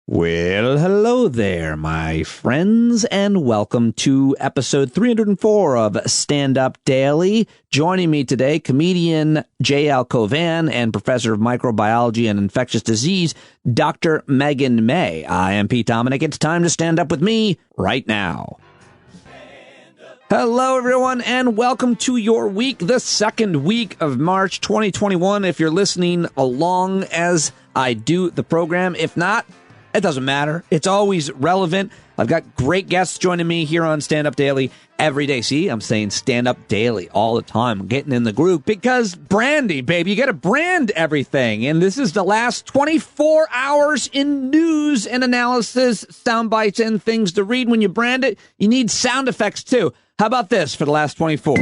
Well, hello there, my friends, and welcome to episode 304 of Stand Up Daily. Joining me today, comedian J.L. Cauvin and professor of microbiology and infectious disease, Dr. Meghan May. I am Pete Dominic. It's time to stand up with me right now. Hello, everyone, and welcome to your week, the second week of March 2021. If you're listening along as I do the program, if not, it doesn't matter. It's always relevant. I've got great guests joining me here on Stand Up Daily every day. See, I'm saying Stand Up Daily all the time. I'm getting in the groove because branding, baby. You got to brand everything. And this is the last 24 hours in news and analysis, sound bites, and things to read. When you brand it, you need sound effects, too. How about this for the last 24?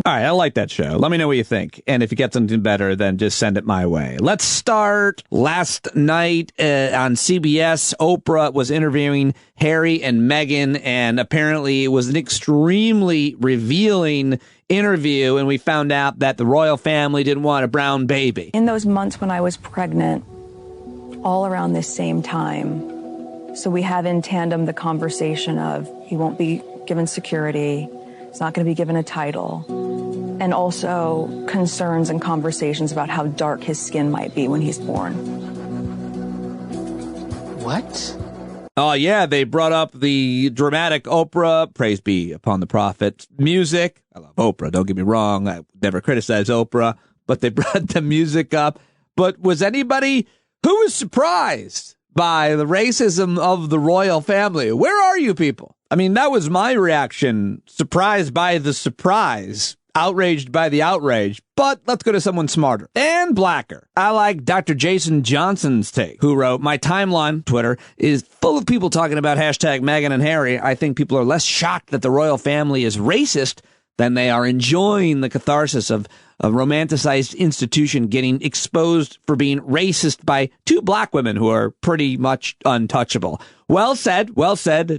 All right, I like that show. Let me know what you think. And if you get something better, then just send it my way. Let's start. Last night on CBS, Oprah was interviewing Harry and Meghan, and apparently it was an extremely revealing interview, and we found out that the royal family didn't want a brown baby. In those months when I was pregnant, all around this same time, so we have in tandem the conversation of he won't be given security, he's not going to be given a title, and also concerns and conversations about how dark his skin might be when he's born. What? Oh, yeah, they brought up the dramatic Oprah, praise be upon the prophet, music. I love Oprah, don't get me wrong. I never criticized Oprah, but they brought the music up. But was anybody who was surprised by the racism of the royal family? Where are you people? I mean, that was my reaction. Surprised by the surprise. Outraged by the outrage. But let's go to someone smarter and blacker. I like Dr. Jason Johnson's take, who wrote, "My timeline, Twitter, is full of people talking about hashtag Meghan and Harry. I think people are less shocked that the royal family is racist than they are enjoying the catharsis of a romanticized institution getting exposed for being racist by two black women who are pretty much untouchable." Well said,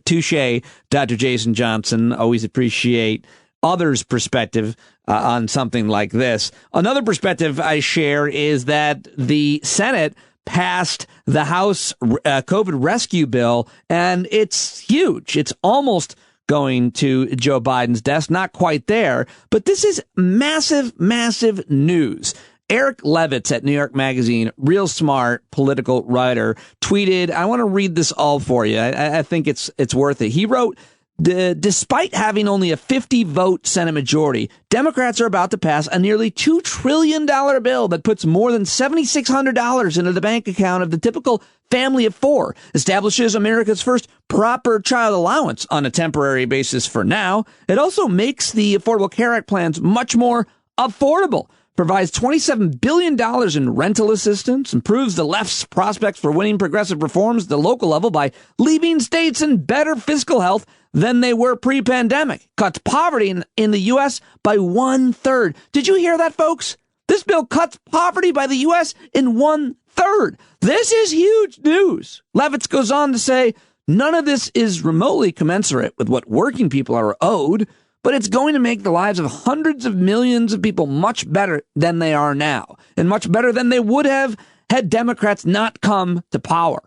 touche, Dr. Jason Johnson. Always appreciate others' perspective on something like this. Another perspective I share is that the Senate passed the House COVID rescue bill, and it's huge. It's almost going to Joe Biden's desk. Not quite there, but this is massive, massive news. Eric Levitz at New York Magazine, real smart political writer, tweeted, I want to read this all for you. I think it's worth it. He wrote, despite having only a 50-vote Senate majority, Democrats are about to pass a nearly $2 trillion bill that puts more than $7,600 into the bank account of the typical family of four, establishes America's first proper child allowance on a temporary basis for now. It also makes the Affordable Care Act plans much more affordable, provides $27 billion in rental assistance, improves the left's prospects for winning progressive reforms at the local level by leaving states in better fiscal health than they were pre-pandemic, cuts poverty in the U.S. by 1/3. Did you hear that, folks? This bill cuts poverty by the U.S. in 1/3. This is huge news. Levitz goes on to say, none of this is remotely commensurate with what working people are owed, but it's going to make the lives of hundreds of millions of people much better than they are now, and much better than they would have had Democrats not come to power.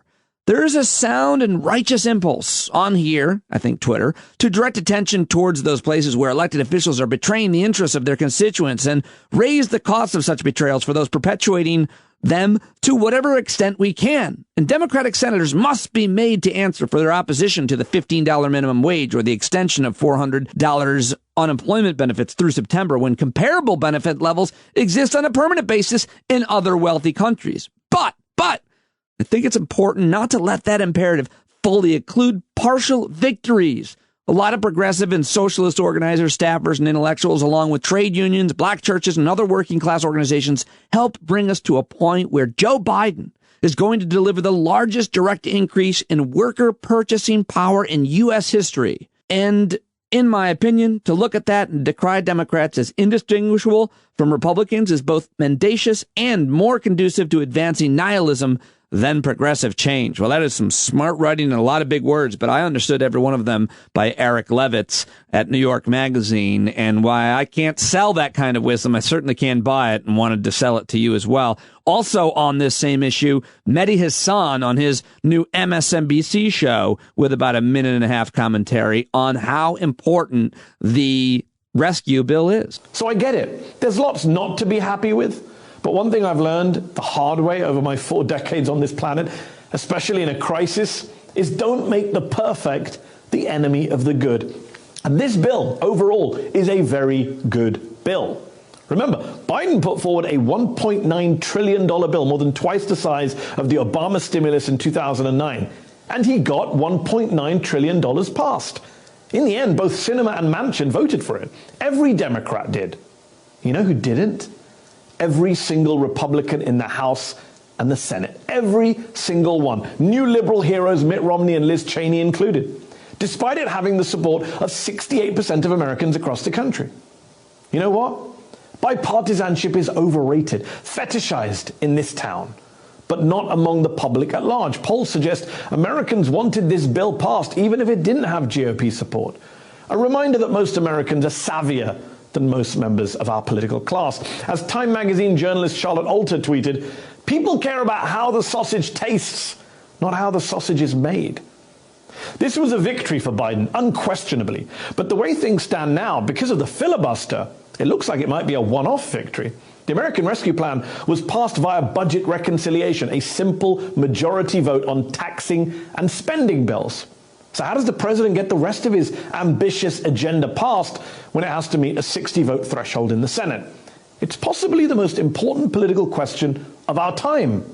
There is a sound and righteous impulse on here, I think Twitter, to direct attention towards those places where elected officials are betraying the interests of their constituents and raise the cost of such betrayals for those perpetuating them to whatever extent we can. And Democratic senators must be made to answer for their opposition to the $15 minimum wage or the extension of $400 unemployment benefits through September when comparable benefit levels exist on a permanent basis in other wealthy countries. But I think it's important not to let that imperative fully include partial victories. A lot of progressive and socialist organizers, staffers, and intellectuals, along with trade unions, black churches, and other working class organizations, help bring us to a point where Joe Biden is going to deliver the largest direct increase in worker purchasing power in U.S. history. And in my opinion, to look at that and decry Democrats as indistinguishable from Republicans is both mendacious and more conducive to advancing nihilism then progressive change. Well, that is some smart writing and a lot of big words, but I understood every one of them by Eric Levitz at New York Magazine, and why I can't sell that kind of wisdom. I certainly can buy it and wanted to sell it to you as well. Also on this same issue, Mehdi Hassan on his new MSNBC show with about a minute and a half commentary on how important the rescue bill is. So I get it. There's lots not to be happy with. But one thing I've learned the hard way over my 4 decades on this planet, especially in a crisis, is don't make the perfect the enemy of the good. And this bill, overall, is a very good bill. Remember, Biden put forward a $1.9 trillion bill, more than twice the size of the Obama stimulus in 2009. And he got $1.9 trillion passed. In the end, both Sinema and Manchin voted for it. Every Democrat did. You know who didn't? Every single Republican in the House and the Senate. Every single one. New liberal heroes Mitt Romney and Liz Cheney included. Despite it having the support of 68% of Americans across the country. You know what? Bipartisanship is overrated, fetishized in this town, but not among the public at large. Polls suggest Americans wanted this bill passed even if it didn't have GOP support. A reminder that most Americans are savvier than most members of our political class. As Time magazine journalist Charlotte Alter tweeted, people care about how the sausage tastes, not how the sausage is made. This was a victory for Biden, unquestionably. But the way things stand now, because of the filibuster, it looks like it might be a one-off victory. The American Rescue Plan was passed via budget reconciliation, a simple majority vote on taxing and spending bills. So how does the president get the rest of his ambitious agenda passed when it has to meet a 60-vote threshold in the Senate? It's possibly the most important political question of our time.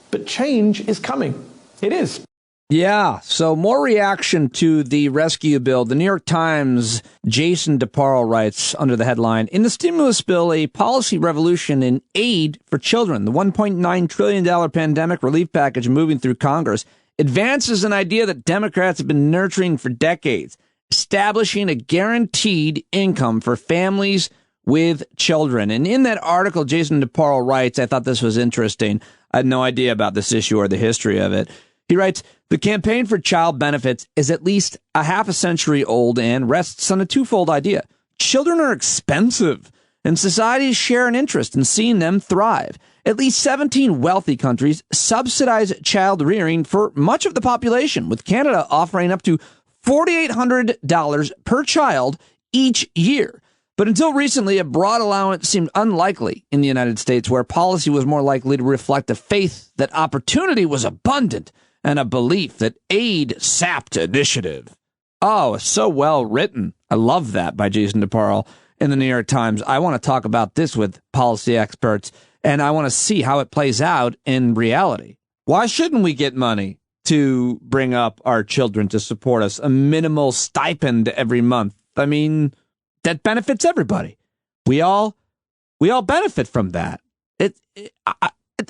But change is coming. It is. Yeah, so more reaction to the rescue bill. The New York Times' Jason DeParle writes under the headline, "In the stimulus bill, a policy revolution in aid for children, the $1.9 trillion pandemic relief package moving through Congress advances an idea that Democrats have been nurturing for decades, establishing a guaranteed income for families with children." And in that article, Jason DeParle writes, I thought this was interesting. I had no idea about this issue or the history of it. He writes, "The campaign for child benefits is at least a half a century old and rests on a twofold idea. Children are expensive, and societies share an interest in seeing them thrive. At least 17 wealthy countries subsidize child rearing for much of the population, with Canada offering up to $4,800 per child each year. But until recently, a broad allowance seemed unlikely in the United States, where policy was more likely to reflect a faith that opportunity was abundant and a belief that aid sapped initiative." Oh, so well written. I love that by Jason DeParle in the New York Times. I want to talk about this with policy experts, and I want to see how it plays out in reality. Why shouldn't we get money to bring up our children to support us? A minimal stipend every month. I mean, that benefits everybody. We all benefit from that.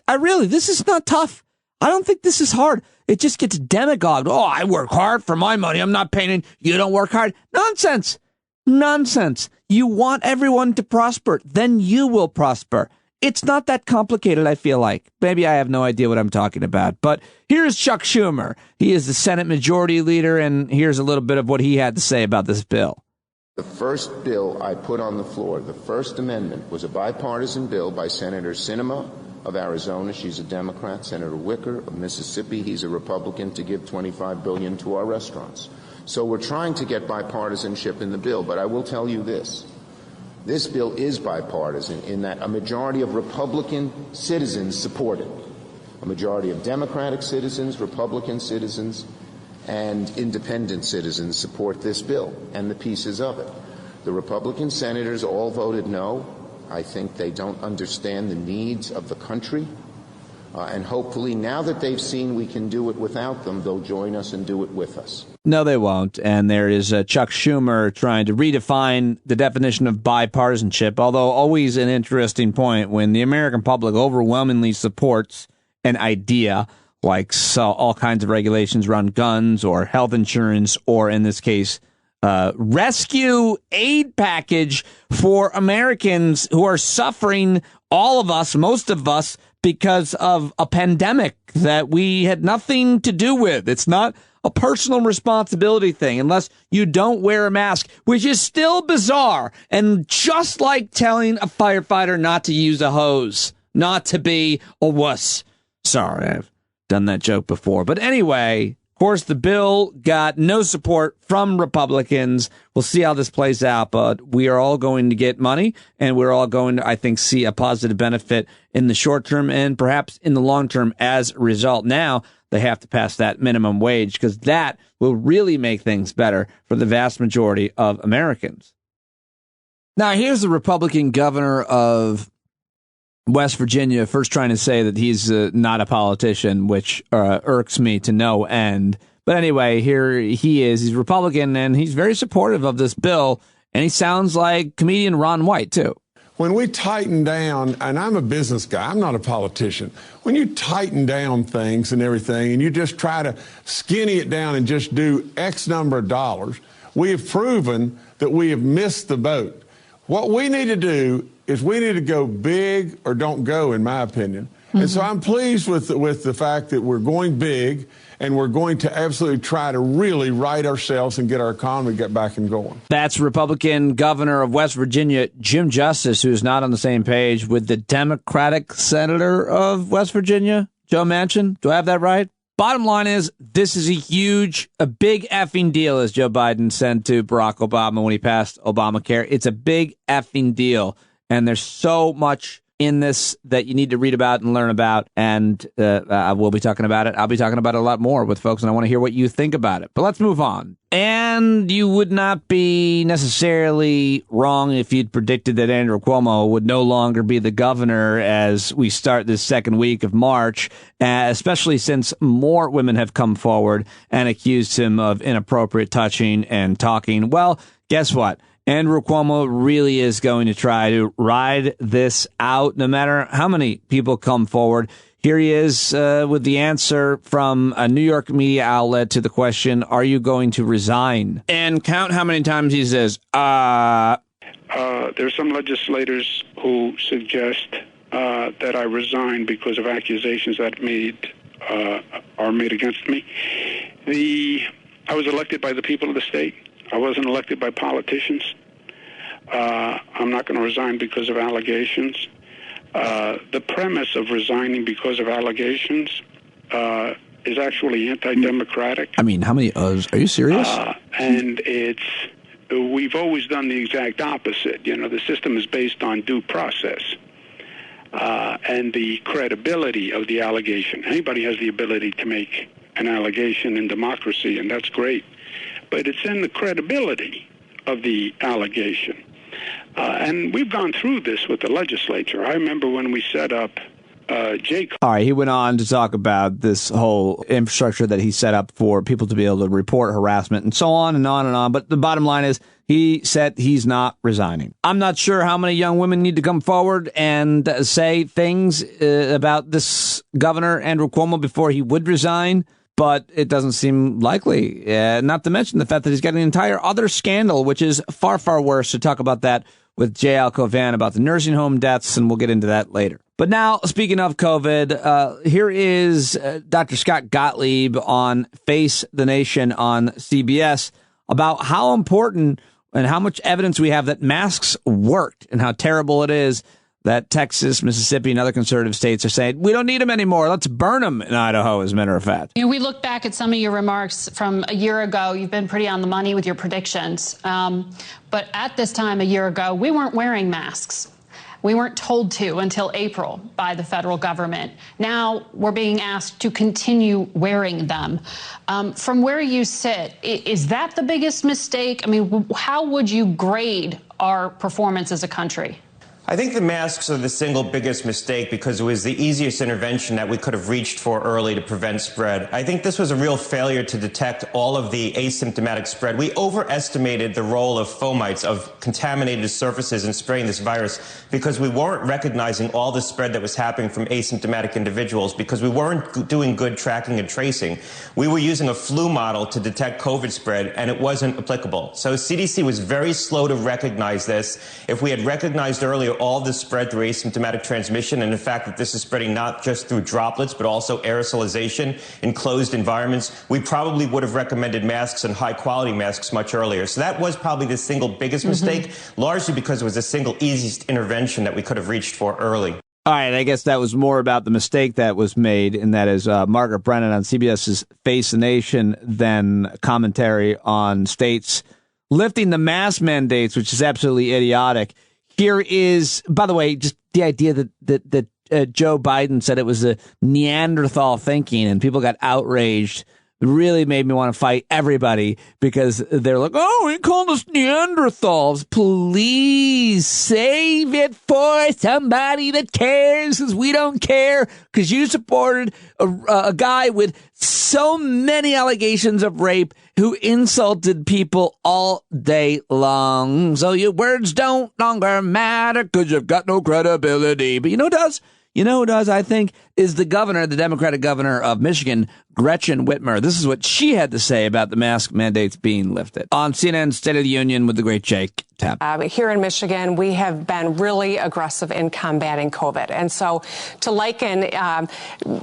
I really, this is not tough. I don't think this is hard. It just gets demagogued. Oh, I work hard for my money. I'm not paying. You don't work hard. Nonsense. Nonsense. You want everyone to prosper. Then you will prosper. It's not that complicated, I feel like. Maybe I have no idea what I'm talking about. But here's Chuck Schumer. He is the Senate Majority Leader, and here's a little bit of what he had to say about this bill. The first bill I put on the floor, the first amendment, was a bipartisan bill by Senator Sinema of Arizona. She's a Democrat. Senator Wicker of Mississippi. He's a Republican, to give $25 billion to our restaurants. So we're trying to get bipartisanship in the bill. But I will tell you this. This bill is bipartisan in that a majority of Republican citizens support it. A majority of Democratic citizens, Republican citizens, and independent citizens support this bill and the pieces of it. The Republican senators all voted no. I think they don't understand the needs of the country. And hopefully now that they've seen we can do it without them, they'll join us and do it with us. No, they won't. And there is Chuck Schumer trying to redefine the definition of bipartisanship, although always an interesting point when the American public overwhelmingly supports an idea like all kinds of regulations around guns or health insurance, or in this case, rescue aid package for Americans who are suffering, all of us, most of us, because of a pandemic that we had nothing to do with. It's not a personal responsibility thing unless you don't wear a mask, which is still bizarre. And just like telling a firefighter not to use a hose, not to be a wuss. Sorry, I've done that joke before. But anyway, of course, the bill got no support from Republicans. We'll see how this plays out, but we are all going to get money, and we're all going to, I think, see a positive benefit in the short term and perhaps in the long term as a result. Now, they have to pass that minimum wage because that will really make things better for the vast majority of Americans. Now, here's the Republican governor of West Virginia first trying to say that he's not a politician, which irks me to no end. But anyway, here he is. He's Republican, and he's very supportive of this bill, and he sounds like comedian Ron White, too. When we tighten down, and I'm a business guy, I'm not a politician. When you tighten down things and everything, and you just try to skinny it down and just do X number of dollars, we have proven that we have missed the boat. What we need to do is we need to go big or don't go, in my opinion. And so I'm pleased with the fact that we're going big, and we're going to absolutely try to really right ourselves and get our economy get back and going. That's Republican governor of West Virginia, Jim Justice, who's not on the same page with the Democratic senator of West Virginia, Joe Manchin. Do I have that right? Bottom line is, this is a big effing deal, as Joe Biden said to Barack Obama when he passed Obamacare. It's a big effing deal, and there's so much in this that you need to read about and learn about, and we'll be talking about it. I'll be talking about it a lot more with folks, and I want to hear what you think about it. But let's move on. And you would not be necessarily wrong if you'd predicted that Andrew Cuomo would no longer be the governor as we start this second week of March, especially since more women have come forward and accused him of inappropriate touching and talking. Well, guess what? Andrew Cuomo really is going to try to ride this out, no matter how many people come forward. Here he is with the answer from a New York media outlet to the question, are you going to resign? And count how many times he says, There's some legislators who suggest that I resign because of accusations that are made against me. I was elected by the people of the state. I wasn't elected by politicians. I'm not going to resign because of allegations. The premise of resigning because of allegations is actually anti-democratic. I mean, how many are you serious? And we've always done the exact opposite. You know, the system is based on due process and the credibility of the allegation. Anybody has the ability to make an allegation in democracy, and that's great. But it's in the credibility of the allegation. And we've gone through this with the legislature. I remember when we set up JCO. All right, he went on to talk about this whole infrastructure that he set up for people to be able to report harassment and so on and on and on. But the bottom line is he said he's not resigning. I'm not sure how many young women need to come forward and say things about this governor, Andrew Cuomo, before he would resign. But it doesn't seem likely, not to mention the fact that he's got an entire other scandal, which is far, far worse. To talk about that with J.L. Cauvin about the nursing home deaths, and we'll get into that later. But now, speaking of COVID, here is Dr. Scott Gottlieb on Face the Nation on CBS about how important and how much evidence we have that masks worked and how terrible it is that Texas, Mississippi, and other conservative states are saying, we don't need them anymore. Let's burn them in Idaho, as a matter of fact. We look back at some of your remarks from a year ago. You've been pretty on the money with your predictions. But at this time a year ago, we weren't wearing masks. We weren't told to until April by the federal government. Now we're being asked to continue wearing them. From where you sit, is that the biggest mistake? I mean, how would you grade our performance as a country? I think the masks are the single biggest mistake because it was the easiest intervention that we could have reached for early to prevent spread. I think this was a real failure to detect all of the asymptomatic spread. We overestimated the role of fomites, of contaminated surfaces in spraying this virus, because we weren't recognizing all the spread that was happening from asymptomatic individuals, because we weren't doing good tracking and tracing. We were using a flu model to detect COVID spread, and it wasn't applicable. So CDC was very slow to recognize this. If we had recognized earlier, all this spread through asymptomatic transmission, and in fact that this is spreading not just through droplets, but also aerosolization in closed environments, we probably would have recommended masks and high-quality masks much earlier. So that was probably the single biggest mistake, largely because it was the single easiest intervention that we could have reached for early. All right, I guess that was more about the mistake that was made, and that is Margaret Brennan on CBS's Face the Nation than commentary on states lifting the mask mandates, which is absolutely idiotic. Here is, by the way, just the idea that Joe Biden said it was a Neanderthal thinking, and people got outraged. Really made me want to fight everybody because they're like, oh, he called us Neanderthals. Please save it for somebody that cares, because we don't care, because you supported a guy with so many allegations of rape who insulted people all day long. So your words don't longer matter because you've got no credibility. But you know who does? You know who does, I think, is the governor, the Democratic governor of Michigan, Gretchen Whitmer. This is what she had to say about the mask mandates being lifted on CNN's State of the Union with the great Jake Tapper. Here in Michigan, we have been really aggressive in combating COVID. And so to liken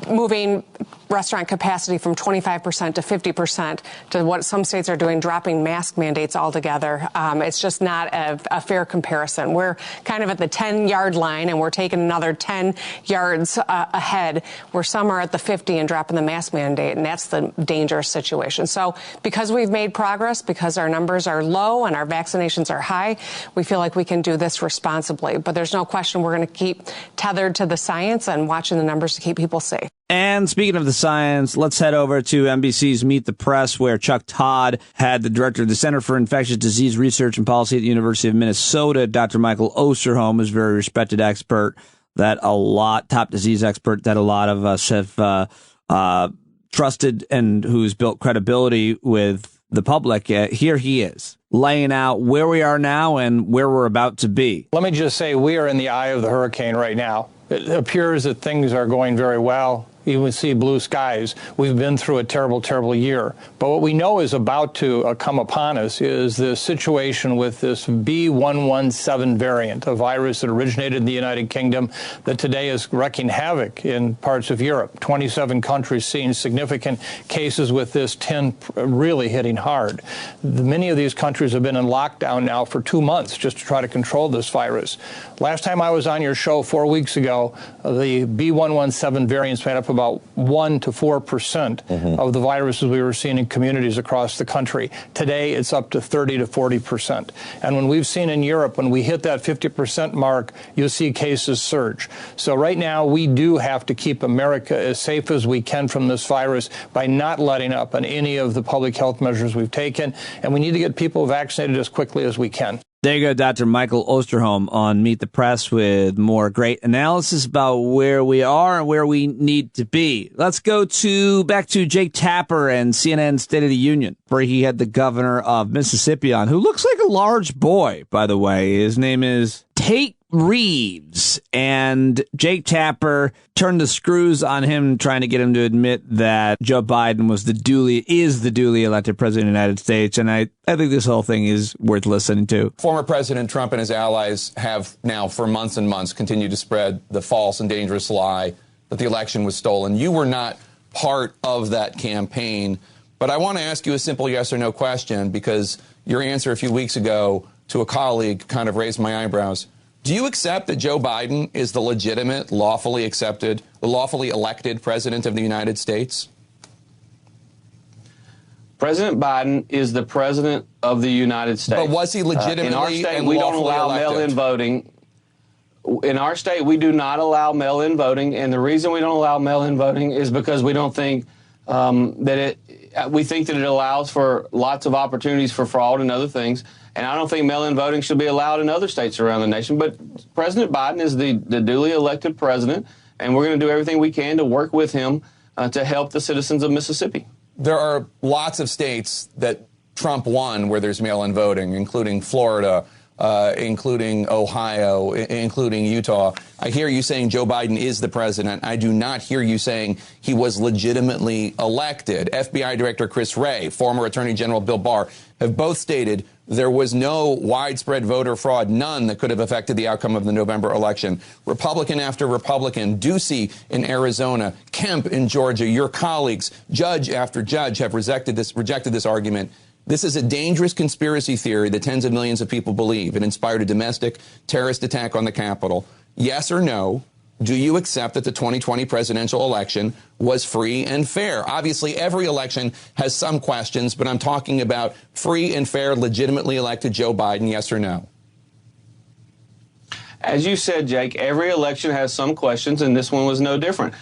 moving restaurant capacity from 25% to 50% to what some states are doing, dropping mask mandates altogether, it's just not a fair comparison. We're kind of at the 10-yard line, and we're taking another 10 yards ahead, where some are at the 50 and dropping the mask mandate, and that's the dangerous situation. So because we've made progress, because our numbers are low and our vaccinations are high, we feel like we can do this responsibly. But there's no question we're going to keep tethered to the science and watching the numbers to keep people safe. And speaking of the science, let's head over to NBC's Meet the Press, where Chuck Todd had the director of the Center for Infectious Disease Research and Policy at the University of Minnesota, Dr. Michael Osterholm, who's a very respected expert, top disease expert that a lot of us have trusted and who's built credibility with the public. Here he is, laying out where we are now and where we're about to be. Let me just say, we are in the eye of the hurricane right now. It appears that things are going very well. You can see blue skies. We've been through a terrible, terrible year. But what we know is about to come upon us is the situation with this B117 variant, a virus that originated in the United Kingdom that today is wreaking havoc in parts of Europe. 27 countries seeing significant cases with this, 10 really hitting hard. Many of these countries have been in lockdown now for 2 months just to try to control this virus. Last time I was on your show 4 weeks ago, the B117 variants made up about 1 to 4% of the viruses we were seeing in communities across the country. Today, it's up to 30 to 40%. And when we've seen in Europe, when we hit that 50% mark, you'll see cases surge. So right now, we do have to keep America as safe as we can from this virus by not letting up on any of the public health measures we've taken. And we need to get people vaccinated as quickly as we can. There you go, Dr. Michael Osterholm on Meet the Press with more great analysis about where we are and where we need to be. Let's go back to Jake Tapper and CNN State of the Union, where he had the governor of Mississippi on, who looks like a large boy, by the way. His name is Tate Reeves, and Jake Tapper turned the screws on him, trying to get him to admit that Joe Biden is the duly elected president of the United States. And I think this whole thing is worth listening to. Former President Trump and his allies have now for months and months continued to spread the false and dangerous lie that the election was stolen. You were not part of that campaign, but I want to ask you a simple yes or no question, because your answer a few weeks ago to a colleague kind of raised my eyebrows. Do you accept that Joe Biden is the legitimate, lawfully elected president of the United States? President Biden is the president of the United States. But was he legitimately in our state, and we don't lawfully allow elected? mail-in voting. In our state, we do not allow mail-in voting, and the reason we don't allow mail-in voting is because we don't think we think that it allows for lots of opportunities for fraud and other things. And I don't think mail-in voting should be allowed in other states around the nation. But President Biden is the duly elected president, and we're going to do everything we can to work with him to help the citizens of Mississippi. There are lots of states that Trump won where there's mail-in voting, including Florida, including Ohio, including Utah. I hear you saying Joe Biden is the president. I do not hear you saying he was legitimately elected. FBI Director Chris Wray, former Attorney General Bill Barr have both stated there was no widespread voter fraud, none that could have affected the outcome of the November election. Republican after Republican, Ducey in Arizona, Kemp in Georgia, your colleagues, judge after judge have rejected this argument. This is a dangerous conspiracy theory that tens of millions of people believe. It inspired a domestic terrorist attack on the Capitol. Yes or no? Do you accept that the 2020 presidential election was free and fair? Obviously, every election has some questions, but I'm talking about free and fair, legitimately elected Joe Biden, yes or no? As you said, Jake, every election has some questions, and this one was no different.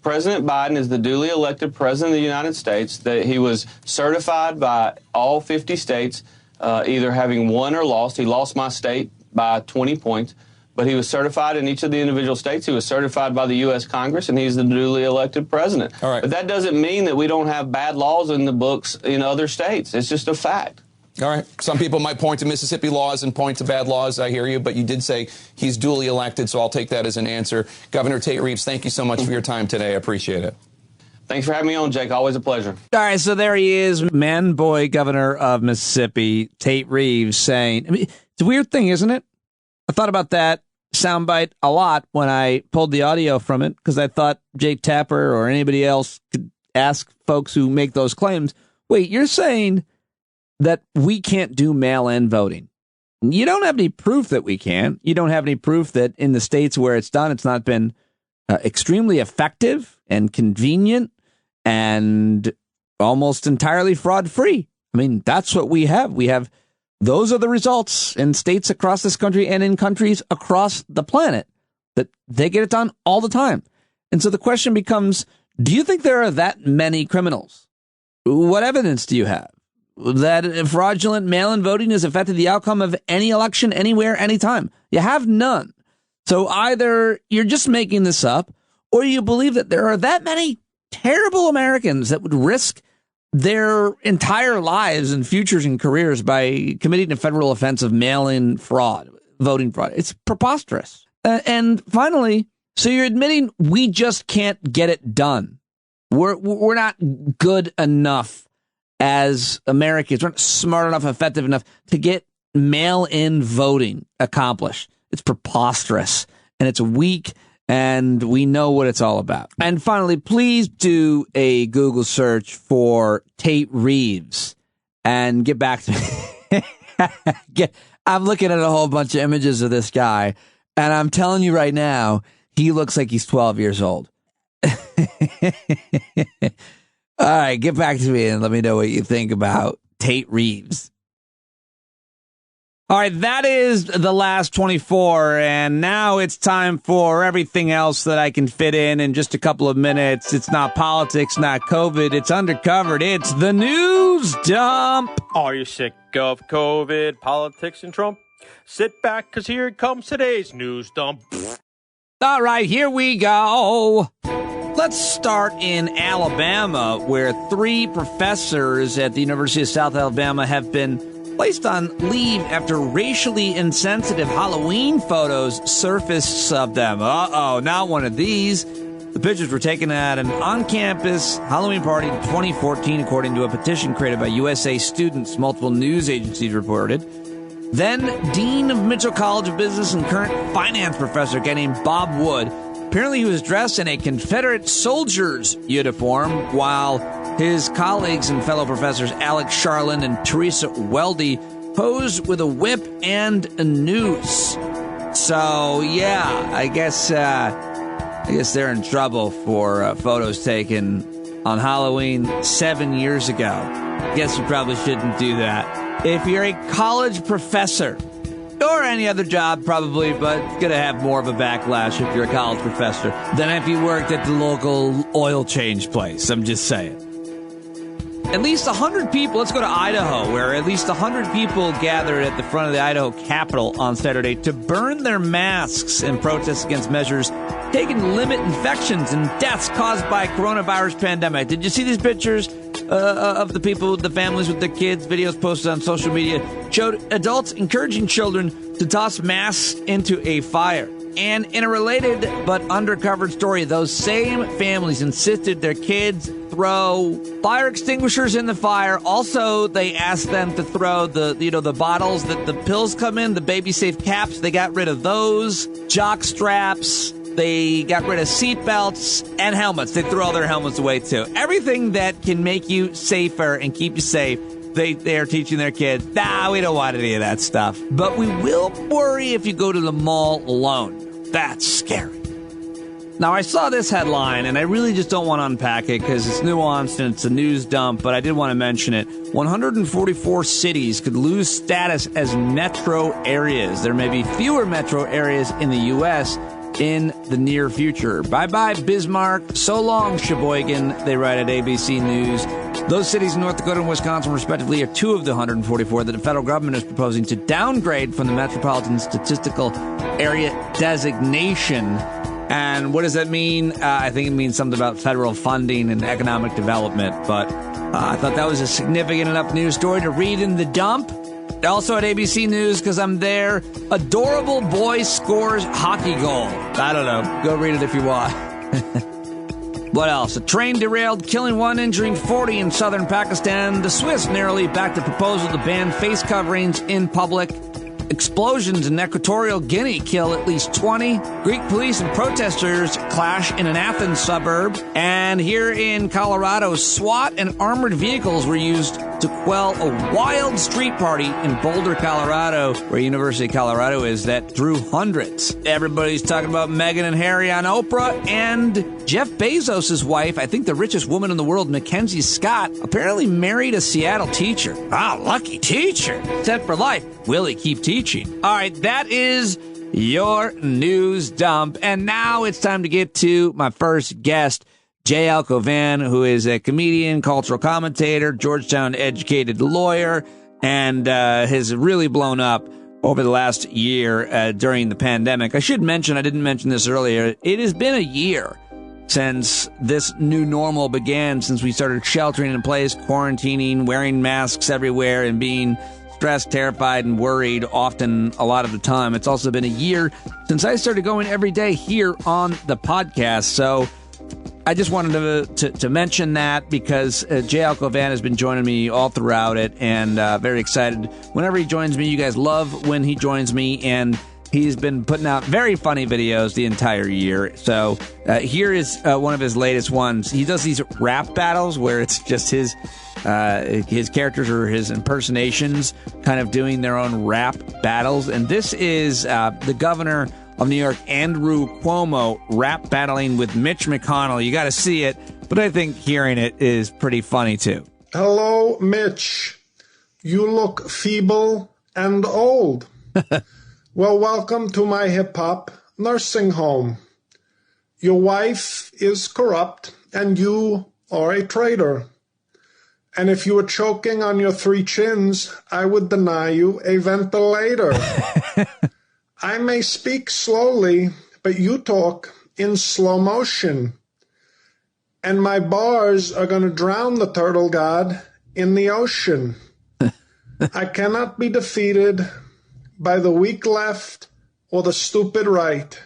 President Biden is the duly elected president of the United States. That he was certified by all 50 states, either having won or lost. He lost my state by 20 points, but he was certified in each of the individual states. He was certified by the U.S. Congress, and he's the duly elected president. All right. But that doesn't mean that we don't have bad laws in the books in other states. It's just a fact. All right. Some people might point to Mississippi laws and point to bad laws. I hear you. But you did say he's duly elected, so I'll take that as an answer. Governor Tate Reeves, thank you so much for your time today. I appreciate it. Thanks for having me on, Jake. Always a pleasure. All right, so there he is, man-boy governor of Mississippi, Tate Reeves, saying, I mean, it's a weird thing, isn't it? I thought about that soundbite a lot when I pulled the audio from it, because I thought Jake Tapper or anybody else could ask folks who make those claims, wait, you're saying that we can't do mail-in voting? You don't have any proof that we can. You don't have any proof that in the states where it's done, it's not been extremely effective and convenient and almost entirely fraud-free. I mean, that's what we have. Those are the results in states across this country and in countries across the planet, that they get it done all the time. And so the question becomes, do you think there are that many criminals? What evidence do you have that fraudulent mail-in voting has affected the outcome of any election, anywhere, anytime? You have none. So either you're just making this up, or you believe that there are that many terrible Americans that would risk their entire lives and futures and careers by committing a federal offense of mail-in fraud, voting fraud. It's preposterous. And finally, so you're admitting we just can't get it done. We're not good enough as Americans. We're not smart enough, effective enough to get mail-in voting accomplished. It's preposterous, and it's weak, and we know what it's all about. And finally, please do a Google search for Tate Reeves and get back to me. I'm looking at a whole bunch of images of this guy, and I'm telling you right now, he looks like he's 12 years old. All right, get back to me and let me know what you think about Tate Reeves. All right, that is the last 24, and now it's time for everything else that I can fit in just a couple of minutes. It's not politics, not COVID, it's undercovered. It's the news dump. Are you sick of COVID, politics, and Trump? Sit back, because here comes today's news dump. All right, here we go. Let's start in Alabama, where 3 professors at the University of South Alabama have been placed on leave after racially insensitive Halloween photos surfaced of them. Uh-oh, not one of these. The pictures were taken at an on-campus Halloween party in 2014, according to a petition created by USA students, multiple news agencies reported. Then, Dean of Mitchell College of Business and current finance professor, a guy named Bob Wood. Apparently, he was dressed in a Confederate soldier's uniform, while his colleagues and fellow professors Alex Charlin and Teresa Weldy posed with a whip and a noose. So, yeah, I guess they're in trouble for photos taken on Halloween 7 years ago. Guess you probably shouldn't do that. If you're a college professor, or any other job probably, but going to have more of a backlash if you're a college professor than if you worked at the local oil change place. I'm just saying. At least 100 people, let's go to Idaho, where at least 100 people gathered at the front of the Idaho Capitol on Saturday to burn their masks in protest against measures taken to limit infections and deaths caused by coronavirus pandemic. Did you see these pictures of the people, the families with their kids. Videos posted on social media showed adults encouraging children to toss masks into a fire. And in a related but undercovered story, those same families insisted their kids throw fire extinguishers in the fire. Also, they asked them to throw the bottles that the pills come in, the baby safe caps. They got rid of those. Jock straps. They got rid of seatbelts and helmets. They threw all their helmets away, too. Everything that can make you safer and keep you safe, they are teaching their kids, we don't want any of that stuff. But we will worry if you go to the mall alone. That's scary. Now, I saw this headline, and I really just don't want to unpack it because it's nuanced and it's a news dump, but I did want to mention it. 144 cities could lose status as metro areas. There may be fewer metro areas in the U.S. in the near future. Bye-bye, Bismarck. So long, Sheboygan, they write at ABC News. Those cities in North Dakota and Wisconsin, respectively, are two of the 144 that the federal government is proposing to downgrade from the Metropolitan Statistical Area designation. And what does that mean? I think it means something about federal funding and economic development. But I thought that was a significant enough news story to read in the dump. Also at ABC News, because I'm there, adorable boy scores hockey goal. I don't know. Go read it if you want. What else? A train derailed, killing 1, injuring 40 in southern Pakistan. The Swiss narrowly backed a proposal to ban face coverings in public. Explosions in Equatorial Guinea kill at least 20. Greek police and protesters clash in an Athens suburb. And here in Colorado, SWAT and armored vehicles were used to quell a wild street party in Boulder, Colorado, where University of Colorado is, that drew hundreds. Everybody's talking about Meghan and Harry on Oprah, and Jeff Bezos' wife, I think the richest woman in the world, Mackenzie Scott, apparently married a Seattle teacher. Wow, lucky teacher. Set for life. Will he keep teaching? All right, that is your news dump. And now it's time to get to my first guest, J.L. Cauvin, who is a comedian, cultural commentator, Georgetown-educated lawyer, and has really blown up over the last year during the pandemic. I should mention, I didn't mention this earlier, it has been a year since this new normal began, since we started sheltering in place, quarantining, wearing masks everywhere, and being stressed, terrified, and worried often a lot of the time. It's also been a year since I started going every day here on the podcast, so I just wanted to mention that because J.L. Cauvin has been joining me all throughout it, and very excited whenever he joins me. You guys love when he joins me, and he's been putting out very funny videos the entire year. So here is one of his latest ones. He does these rap battles where it's just his characters or his impersonations kind of doing their own rap battles. And this is the governor of New York, Andrew Cuomo, rap battling with Mitch McConnell. You got to see it, but I think hearing it is pretty funny too. Hello, Mitch. You look feeble and old. Well, welcome to my hip-hop nursing home. Your wife is corrupt, and you are a traitor. And if you were choking on your 3 chins, I would deny you a ventilator. I may speak slowly, but you talk in slow motion. And my bars are going to drown the turtle god in the ocean. I cannot be defeated by the weak left or the stupid right.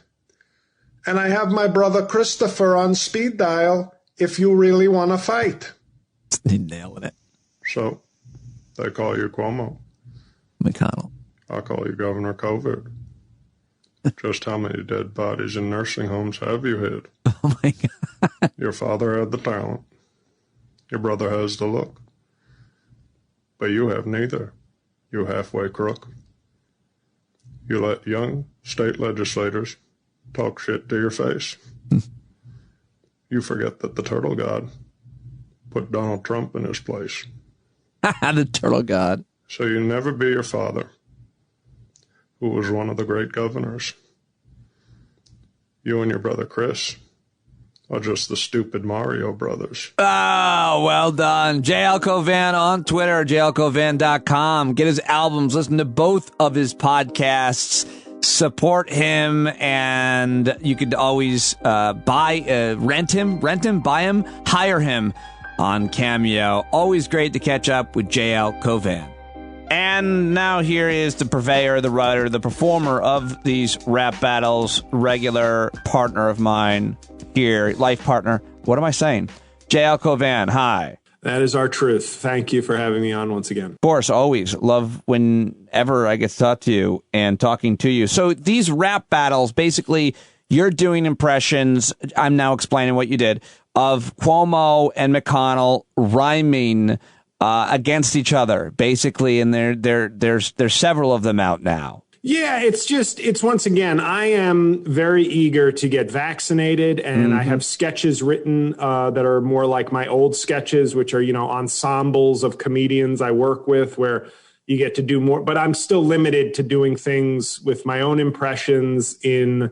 And I have my brother Christopher on speed dial if you really want to fight. He's nailing it. So, they call you Cuomo. McConnell. I'll call you Governor COVID. Just how many dead bodies in nursing homes have you hid? Oh, my God. Your father had the talent. Your brother has the look. But you have neither. You halfway crook. You let young state legislators talk shit to your face. You forget that the turtle god put Donald Trump in his place. The turtle god. So you never be your father, who was one of the great governors. You and your brother Chris are just the stupid Mario brothers. Oh, well done. JL Cauvin on Twitter, jlcauvin.com. Get his albums, listen to both of his podcasts, support him, and you could always rent him, buy him, hire him on Cameo. Always great to catch up with JL Cauvin. And now here is the purveyor, the writer, the performer of these rap battles, regular partner of mine here, life partner. What am I saying? JL Cauvin, hi. That is our truth. Thank you for having me on once again. Of course, always. Love whenever I get to talk to you and talking to you. So these rap battles, basically, you're doing impressions, I'm now explaining what you did, of Cuomo and McConnell rhyming against each other, basically, and there's several of them out now. Yeah, it's once again, I am very eager to get vaccinated, and I have sketches written that are more like my old sketches, which are, ensembles of comedians I work with where you get to do more, but I'm still limited to doing things with my own impressions in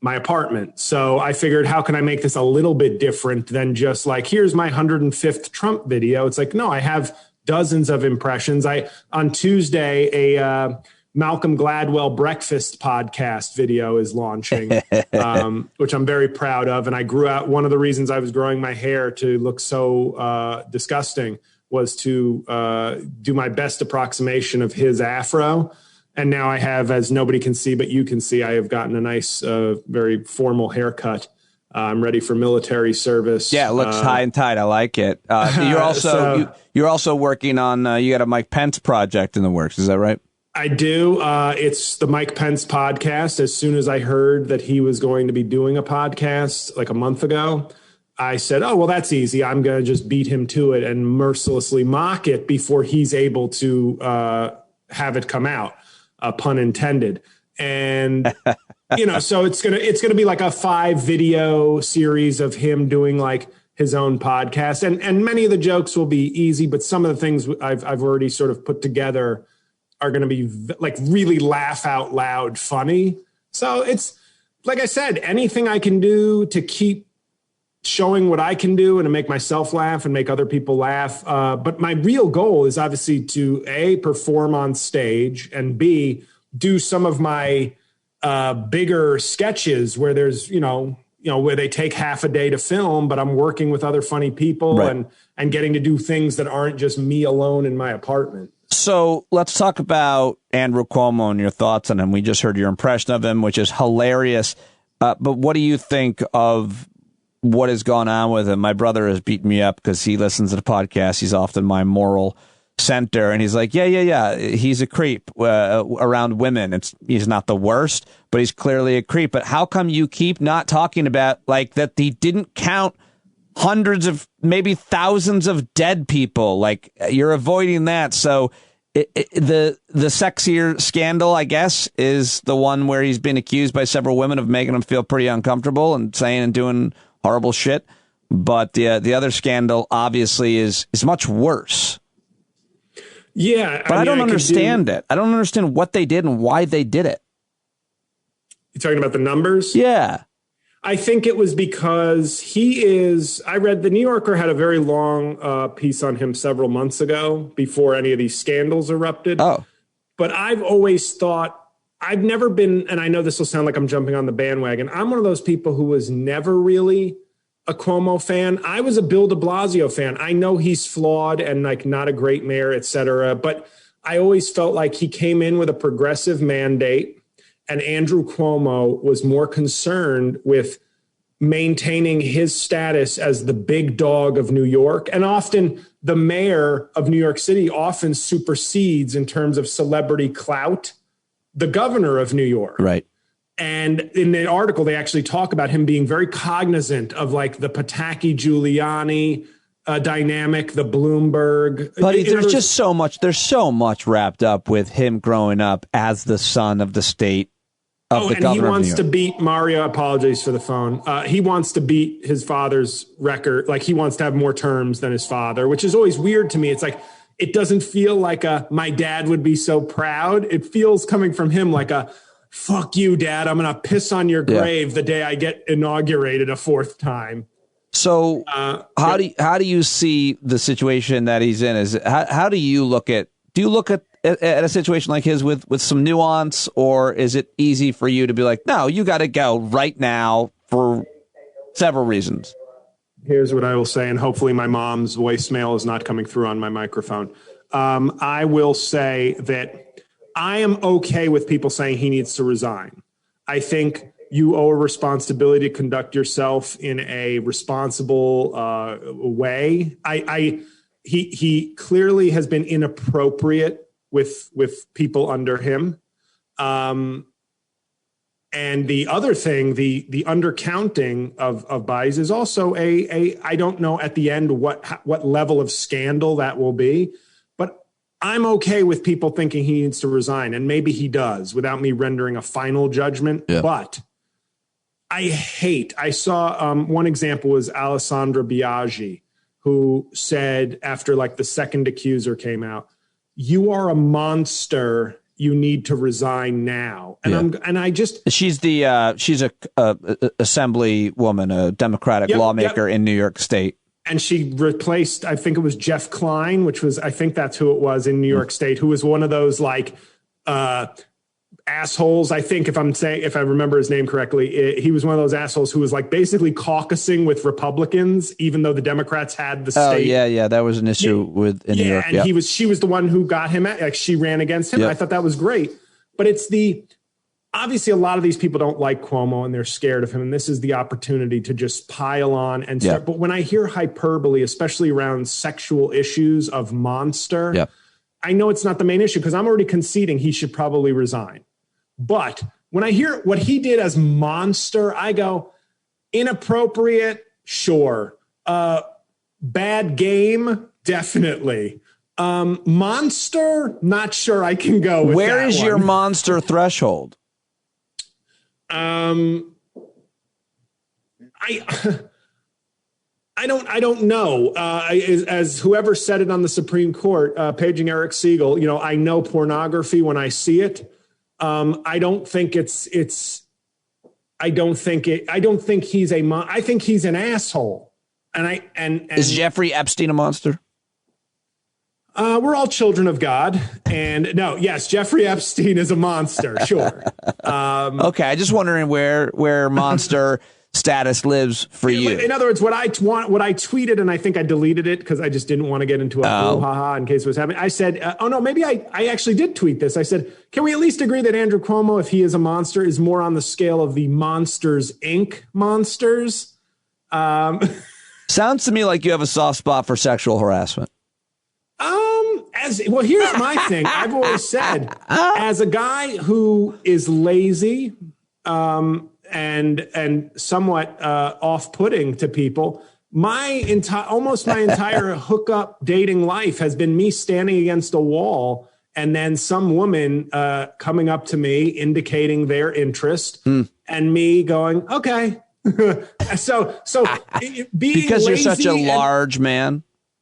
my apartment. So I figured, how can I make this a little bit different than just like, here's my 105th Trump video. It's like, no, I have dozens of impressions. On Tuesday, a Malcolm Gladwell breakfast podcast video is launching, which I'm very proud of. And I grew out, one of the reasons I was growing my hair to look so disgusting was to do my best approximation of his afro. And now I have, as nobody can see, but you can see, I have gotten a nice, very formal haircut. I'm ready for military service. Yeah, it looks high and tight. I like it. You're also working on, you got a Mike Pence project in the works. Is that right? I do. It's the Mike Pence podcast. As soon as I heard that he was going to be doing a podcast like a month ago, I said, oh, well, that's easy. I'm going to just beat him to it and mercilessly mock it before he's able to have it come out. Pun intended. And, so it's going to be like a 5-video series of him doing like his own podcast. And many of the jokes will be easy, but some of the things I've already sort of put together are going to be like really laugh out loud funny. So it's, like I said, anything I can do to keep showing what I can do and to make myself laugh and make other people laugh. But my real goal is obviously to A, perform on stage, and B, do some of my bigger sketches where there's, where they take half a day to film, but I'm working with other funny people, right, and getting to do things that aren't just me alone in my apartment. So let's talk about Andrew Cuomo and your thoughts on him. We just heard your impression of him, which is hilarious. But what do you think of what has gone on with him? My brother has beaten me up because he listens to the podcast. He's often my moral center. And he's like, yeah. He's a creep around women. He's not the worst, but he's clearly a creep. But how come you keep not talking about like that he didn't count hundreds of, maybe thousands of dead people? Like, you're avoiding that. So the sexier scandal, I guess, is the one where he's been accused by several women of making him feel pretty uncomfortable and saying and doing horrible shit. But the other scandal obviously is much worse. Yeah. But I don't understand it. I don't understand what they did and why they did it. You're talking about the numbers? Yeah. I think it was because I read the New Yorker had a very long piece on him several months ago before any of these scandals erupted. Oh. But I've always thought, I've never been, and I know this will sound like I'm jumping on the bandwagon, I'm one of those people who was never really a Cuomo fan. I was a Bill de Blasio fan. I know he's flawed and like not a great mayor, et cetera, but I always felt like he came in with a progressive mandate. And Andrew Cuomo was more concerned with maintaining his status as the big dog of New York. And often the mayor of New York City often supersedes in terms of celebrity clout the governor of New York. Right. And in the article, they actually talk about him being very cognizant of like the Pataki-Giuliani dynamic, the Bloomberg. But there's so much wrapped up with him growing up as the son of the state. And he wants to beat Mario. Apologies for the phone. He wants to beat his father's record. Like he wants to have more terms than his father, which is always weird to me. It's like, it doesn't feel like my dad would be so proud. It feels coming from him like a, fuck you, dad. I'm going to piss on your grave the day I get inaugurated a fourth time. So how do you see the situation that he's in? How do you look at a situation like his with some nuance, or is it easy for you to be like, no, you got to go right now for several reasons? Here's what I will say, and hopefully my mom's voicemail is not coming through on my microphone. I will say that I am okay with people saying he needs to resign. I think you owe a responsibility to conduct yourself in a responsible way. He clearly has been inappropriate with people under him. And the other thing, the undercounting of bodies is also I don't know at the end what level of scandal that will be, but I'm okay with people thinking he needs to resign, and maybe he does without me rendering a final judgment. Yeah. But I saw one example was Alessandra Biaggi, who said after like the second accuser came out, "You are a monster. You need to resign now." And she's a assembly woman, a Democratic lawmaker in New York State. And she replaced, I think it was Jeff Klein, I think that's who it was in New York State, who was one of those like assholes. I think if I remember his name correctly, he was one of those assholes who was like basically caucusing with Republicans, even though the Democrats had the state. Oh yeah, that was an issue in New York. And she was the one who got him. Like she ran against him. I thought that was great. But obviously a lot of these people don't like Cuomo and they're scared of him, and this is the opportunity to just pile on and start. But when I hear hyperbole, especially around sexual issues of monster, I know it's not the main issue because I'm already conceding he should probably resign. But when I hear what he did as monster, I go, inappropriate, sure. Bad game, definitely. Monster, not sure I can go with Where is your monster threshold? I don't know. As whoever said it on the Supreme Court, paging Eric Siegel, I know pornography when I see it. I don't think I don't think he's I think he's an asshole. And is Jeffrey Epstein a monster? We're all children of God, and yes, Jeffrey Epstein is a monster. Sure. Okay. I just wondering where monster status lives for you. In other words, what I tweeted, and I think I deleted it because I just didn't want to get into a brouhaha in case it was happening. I said, maybe I actually did tweet this. I said, can we at least agree that Andrew Cuomo, if he is a monster, is more on the scale of the Monsters, Inc. monsters? Sounds to me like you have a soft spot for sexual harassment. Here's my thing. I've always said, as a guy who is lazy, and somewhat off-putting to people, almost my entire hookup dating life has been me standing against a wall and then some woman coming up to me indicating their interest and me going, okay. so being because you're such a large man.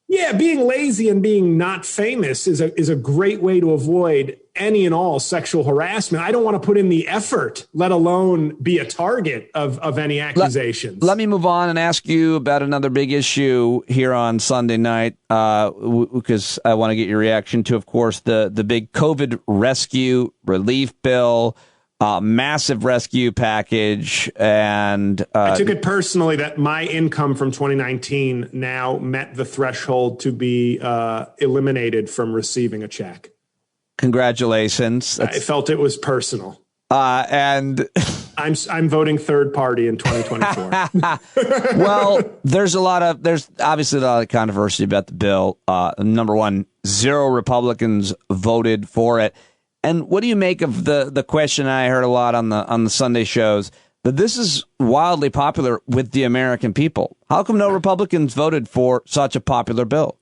Yeah, being lazy and being not famous is a great way to avoid any and all sexual harassment. I don't want to put in the effort, let alone be a target of any accusations. Let me move on and ask you about another big issue here on Sunday night, because I want to get your reaction to, of course, the big COVID rescue relief bill. Massive rescue package, and I took it personally that my income from 2019 now met the threshold to be eliminated from receiving a check. Congratulations! I felt it was personal, and I'm voting third party in 2024. Well, there's obviously a lot of controversy about the bill. Number one, 0 Republicans voted for it. And what do you make of the question I heard a lot on the Sunday shows, that this is wildly popular with the American people? How come no Republicans voted for such a popular bill?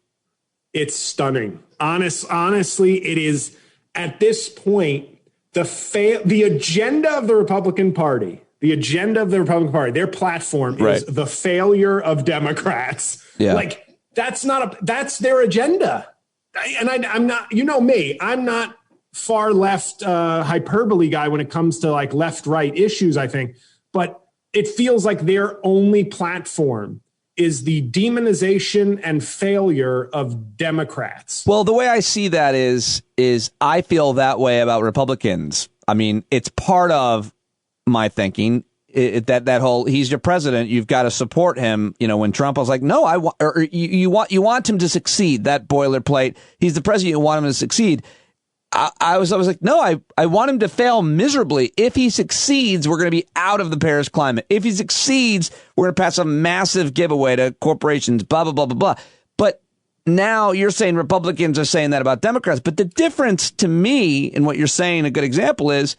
It's stunning. Honestly, it is at this point the agenda of the Republican Party. The agenda of the Republican Party, their platform is the failure of Democrats. Yeah. Like that's their agenda. I'm not. You know me. I'm not far left hyperbole guy when it comes to like left-right issues, I think. But it feels like their only platform is the demonization and failure of Democrats. Well, the way I see that is I feel that way about Republicans. I mean, it's part of my thinking. that whole he's your president, you've got to support him. You know, when Trump was like, no, you want him to succeed. That boilerplate. He's the president. You want him to succeed. I was like, no, I want him to fail miserably. If he succeeds, we're going to be out of the Paris climate. If he succeeds, we're going to pass a massive giveaway to corporations, blah, blah, blah, blah, blah. But now you're saying Republicans are saying that about Democrats. But the difference to me in what you're saying, a good example is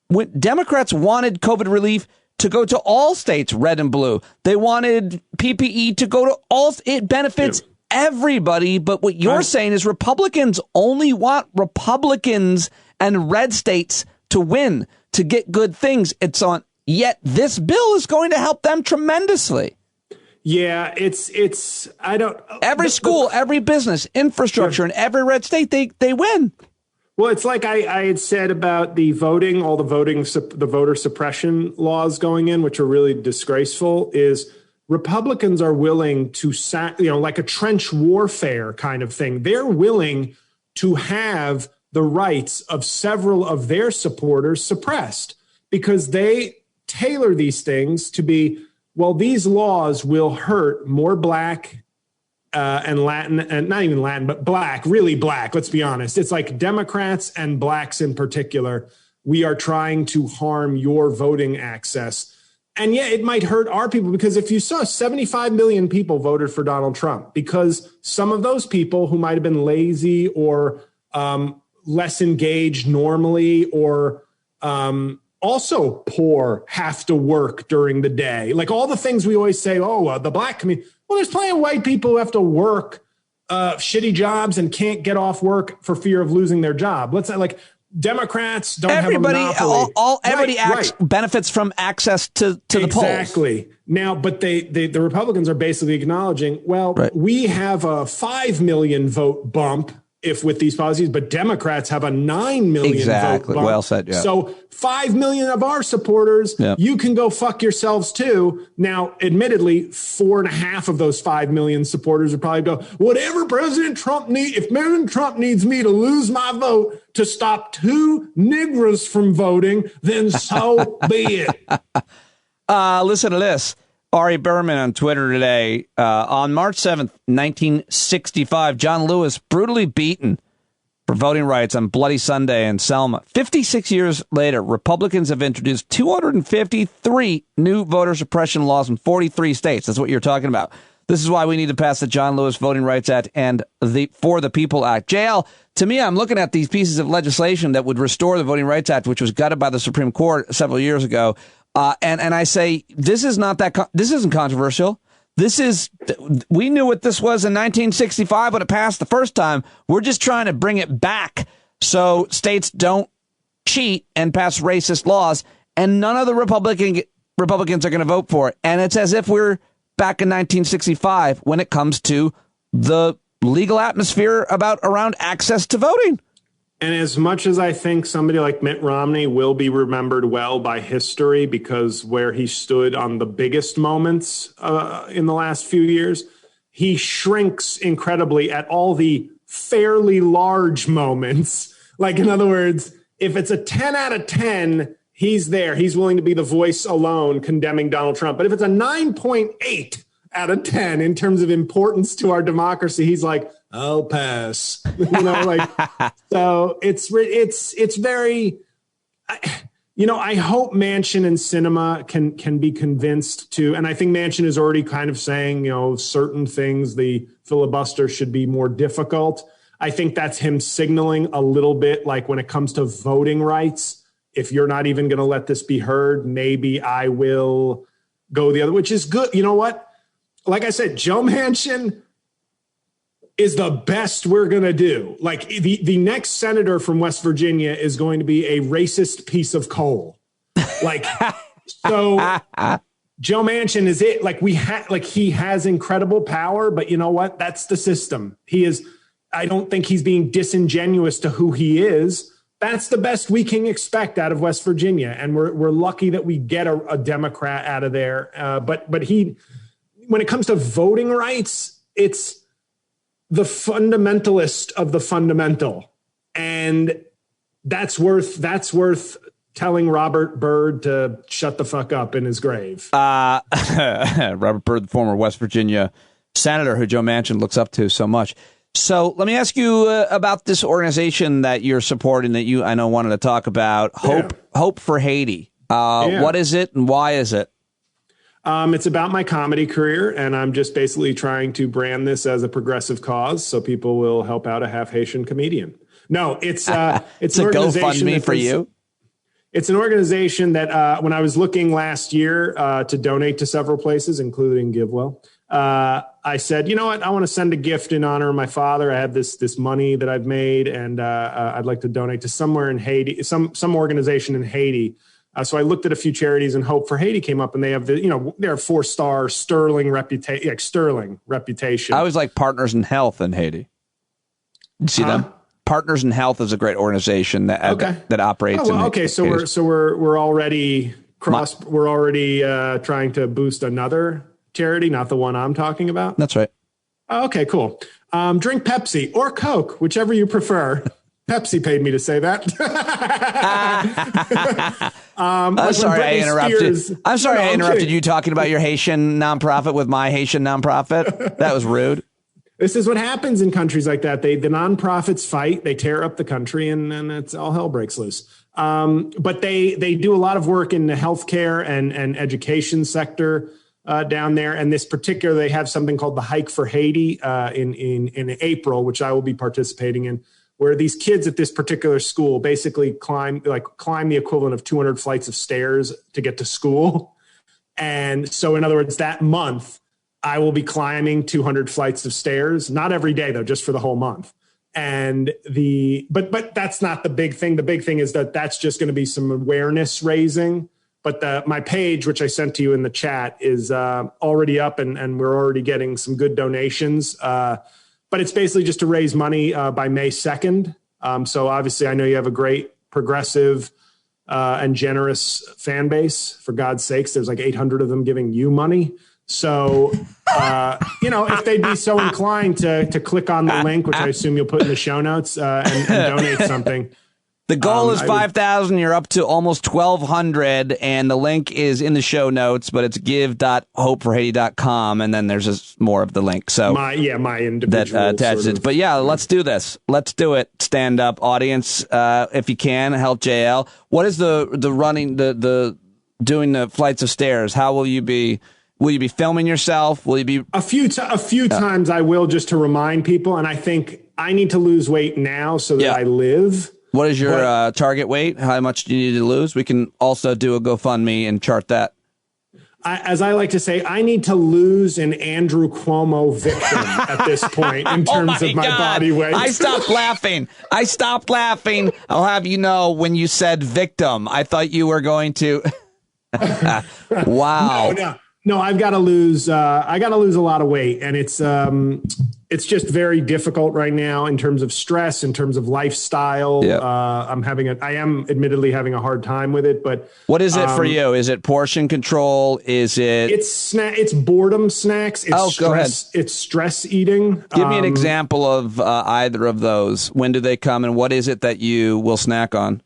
when Democrats wanted COVID relief to go to all states, red and blue. They wanted PPE to go to all. It benefits everybody. But what you're saying is Republicans only want Republicans and red states to win, to get good things. It's on. Yet this bill is going to help them tremendously. Yeah, it's I don't. Every school, every business, infrastructure in every red state, they win. Well, it's like I had said about the voting, all the voter suppression laws going in, which are really disgraceful, is Republicans are willing to, like a trench warfare kind of thing. They're willing to have the rights of several of their supporters suppressed because they tailor these things to be, well, these laws will hurt more Black and Latin, and not even Latin, but Black, really Black. Let's be honest. It's like Democrats and Blacks in particular. We are trying to harm your voting access. And yeah, it might hurt our people because if you saw 75 million people voted for Donald Trump because some of those people who might have been lazy or less engaged normally or also poor have to work during the day. Like all the things we always say, the Black community. Well, there's plenty of white people who have to work shitty jobs and can't get off work for fear of losing their job. Let's say like Democrats don't have a monopoly. Everybody benefits from access to the polls. Exactly. Now, but the Republicans are basically acknowledging, we have a 5 million vote bump if with these policies, but Democrats have a 9 million vote bump. Well said, yeah. So 5 million of our supporters, you can go fuck yourselves too. Now, admittedly, 4.5 of those 5 million supporters would probably go, whatever President Trump needs, if President Trump needs me to lose my vote to stop 2 Negroes from voting, then so be it. Listen to this. Ari Berman on Twitter today. On March 7th, 1965, John Lewis brutally beaten for voting rights on Bloody Sunday in Selma. 56 years later, Republicans have introduced 253 new voter suppression laws in 43 states. That's what you're talking about. This is why we need to pass the John Lewis Voting Rights Act and the For the People Act. JL, to me, I'm looking at these pieces of legislation that would restore the Voting Rights Act, which was gutted by the Supreme Court several years ago. And I say, this isn't controversial. We knew what this was in 1965 when it passed the first time. We're just trying to bring it back so states don't cheat and pass racist laws. And none of the Republicans are going to vote for it. And it's as if we're back in 1965 when it comes to the legal atmosphere around access to voting. And as much as I think somebody like Mitt Romney will be remembered well by history because where he stood on the biggest moments in the last few years, he shrinks incredibly at all the fairly large moments. Like, in other words, if it's a 10 out of 10, he's there. He's willing to be the voice alone condemning Donald Trump. But if it's a 9.8 out of 10 in terms of importance to our democracy, he's like, I'll pass. So it's very, I hope Manchin and Sinema can be convinced to, and I think Manchin is already kind of saying, certain things, the filibuster should be more difficult. I think that's him signaling a little bit like when it comes to voting rights, if you're not even going to let this be heard, maybe I will go the other, which is good. You know what? Like I said, Joe Manchin is the best we're going to do. Like the next senator from West Virginia is going to be a racist piece of coal. So Joe Manchin is it. He has incredible power, but you know what? That's the system. I don't think he's being disingenuous to who he is. That's the best we can expect out of West Virginia. And we're lucky that we get a Democrat out of there. But when it comes to voting rights, it's the fundamentalist of the fundamental. And that's worth telling Robert Byrd to shut the fuck up in his grave. Robert Byrd, the former West Virginia senator who Joe Manchin looks up to so much. So let me ask you about this organization that you're supporting that I know wanted to talk about, Hope for Haiti. What is it and why is it? It's about my comedy career, and I'm just basically trying to brand this as a progressive cause so people will help out a half Haitian comedian. No, it's an organization GoFundMe for you. It's an organization that when I was looking last year to donate to several places, including GiveWell, I said, you know what? I want to send a gift in honor of my father. I have this money that I've made, and I'd like to donate to somewhere in Haiti, some organization in Haiti. So I looked at a few charities, and Hope for Haiti came up, and they have they're 4-star sterling reputation. I was like Partners in Health in Haiti. You see them? Partners in Health is a great organization that operates. So we're already we're already trying to boost another charity, not the one I'm talking about. That's right. Okay, cool. Drink Pepsi or Coke, whichever you prefer. Pepsi paid me to say that. I'm sorry I interrupted. I interrupted you talking about your Haitian nonprofit with my Haitian nonprofit. That was rude. This is what happens in countries like that. The nonprofits fight, they tear up the country, and it's all hell breaks loose. But they do a lot of work in the healthcare and education sector down there. And this particular, they have something called the Hike for Haiti in April, which I will be participating in, where these kids at this particular school basically climb the equivalent of 200 flights of stairs to get to school. And so in other words, that month, I will be climbing 200 flights of stairs, not every day though, just for the whole month. And but that's not the big thing. The big thing is that's just going to be some awareness raising. But my page, which I sent to you in the chat, is already up, and we're already getting some good donations. But it's basically just to raise money by May 2nd. So obviously I know you have a great progressive and generous fan base. For God's sakes, there's like 800 of them giving you money. So, if they'd be so inclined to click on the link, which I assume you'll put in the show notes and donate something. The goal is 5,000. You're up to almost 1,200, and the link is in the show notes, but it's give.hopeforhaiti.com, and then there's more of the link. So my individual that attaches it. But yeah, let's do this. Let's do it. Stand up, audience. If you can, help JL. What is the running the doing the flights of stairs? How will you be? Will you be filming yourself? Will you be a few times? I will, just to remind people, and I think I need to lose weight now so that I live. What is your target weight? How much do you need to lose? We can also do a GoFundMe and chart that. As I like to say, I need to lose an Andrew Cuomo victim at this point in terms of my body weight. I stopped laughing. I'll have you know, when you said victim, I thought you were going to. Wow. No, I've got to lose. I got to lose a lot of weight, and it's just very difficult right now in terms of stress, in terms of lifestyle. Yep. I am admittedly having a hard time with it. But what is it for you? Is it portion control? Is it? It's boredom snacks. It's go ahead. It's stress eating. Give me an example of either of those. When do they come, and what is it that you will snack on?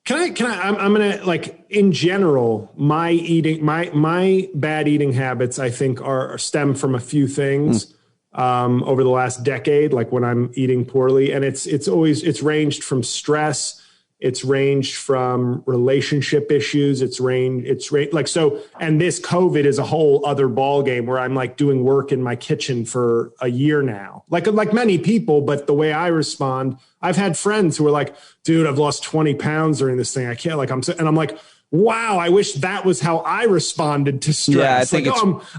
I'm going to, in general, my bad eating habits, I think, stem from a few things over the last decade, like when I'm eating poorly. And it's ranged from stress. It's ranged from relationship issues. And this COVID is a whole other ball game where I'm doing work in my kitchen for a year now, like many people. But the way I respond, I've had friends who are like, dude, I've lost 20 pounds during this thing. I can't and I'm like, wow, I wish that was how I responded to stress. Yeah, I think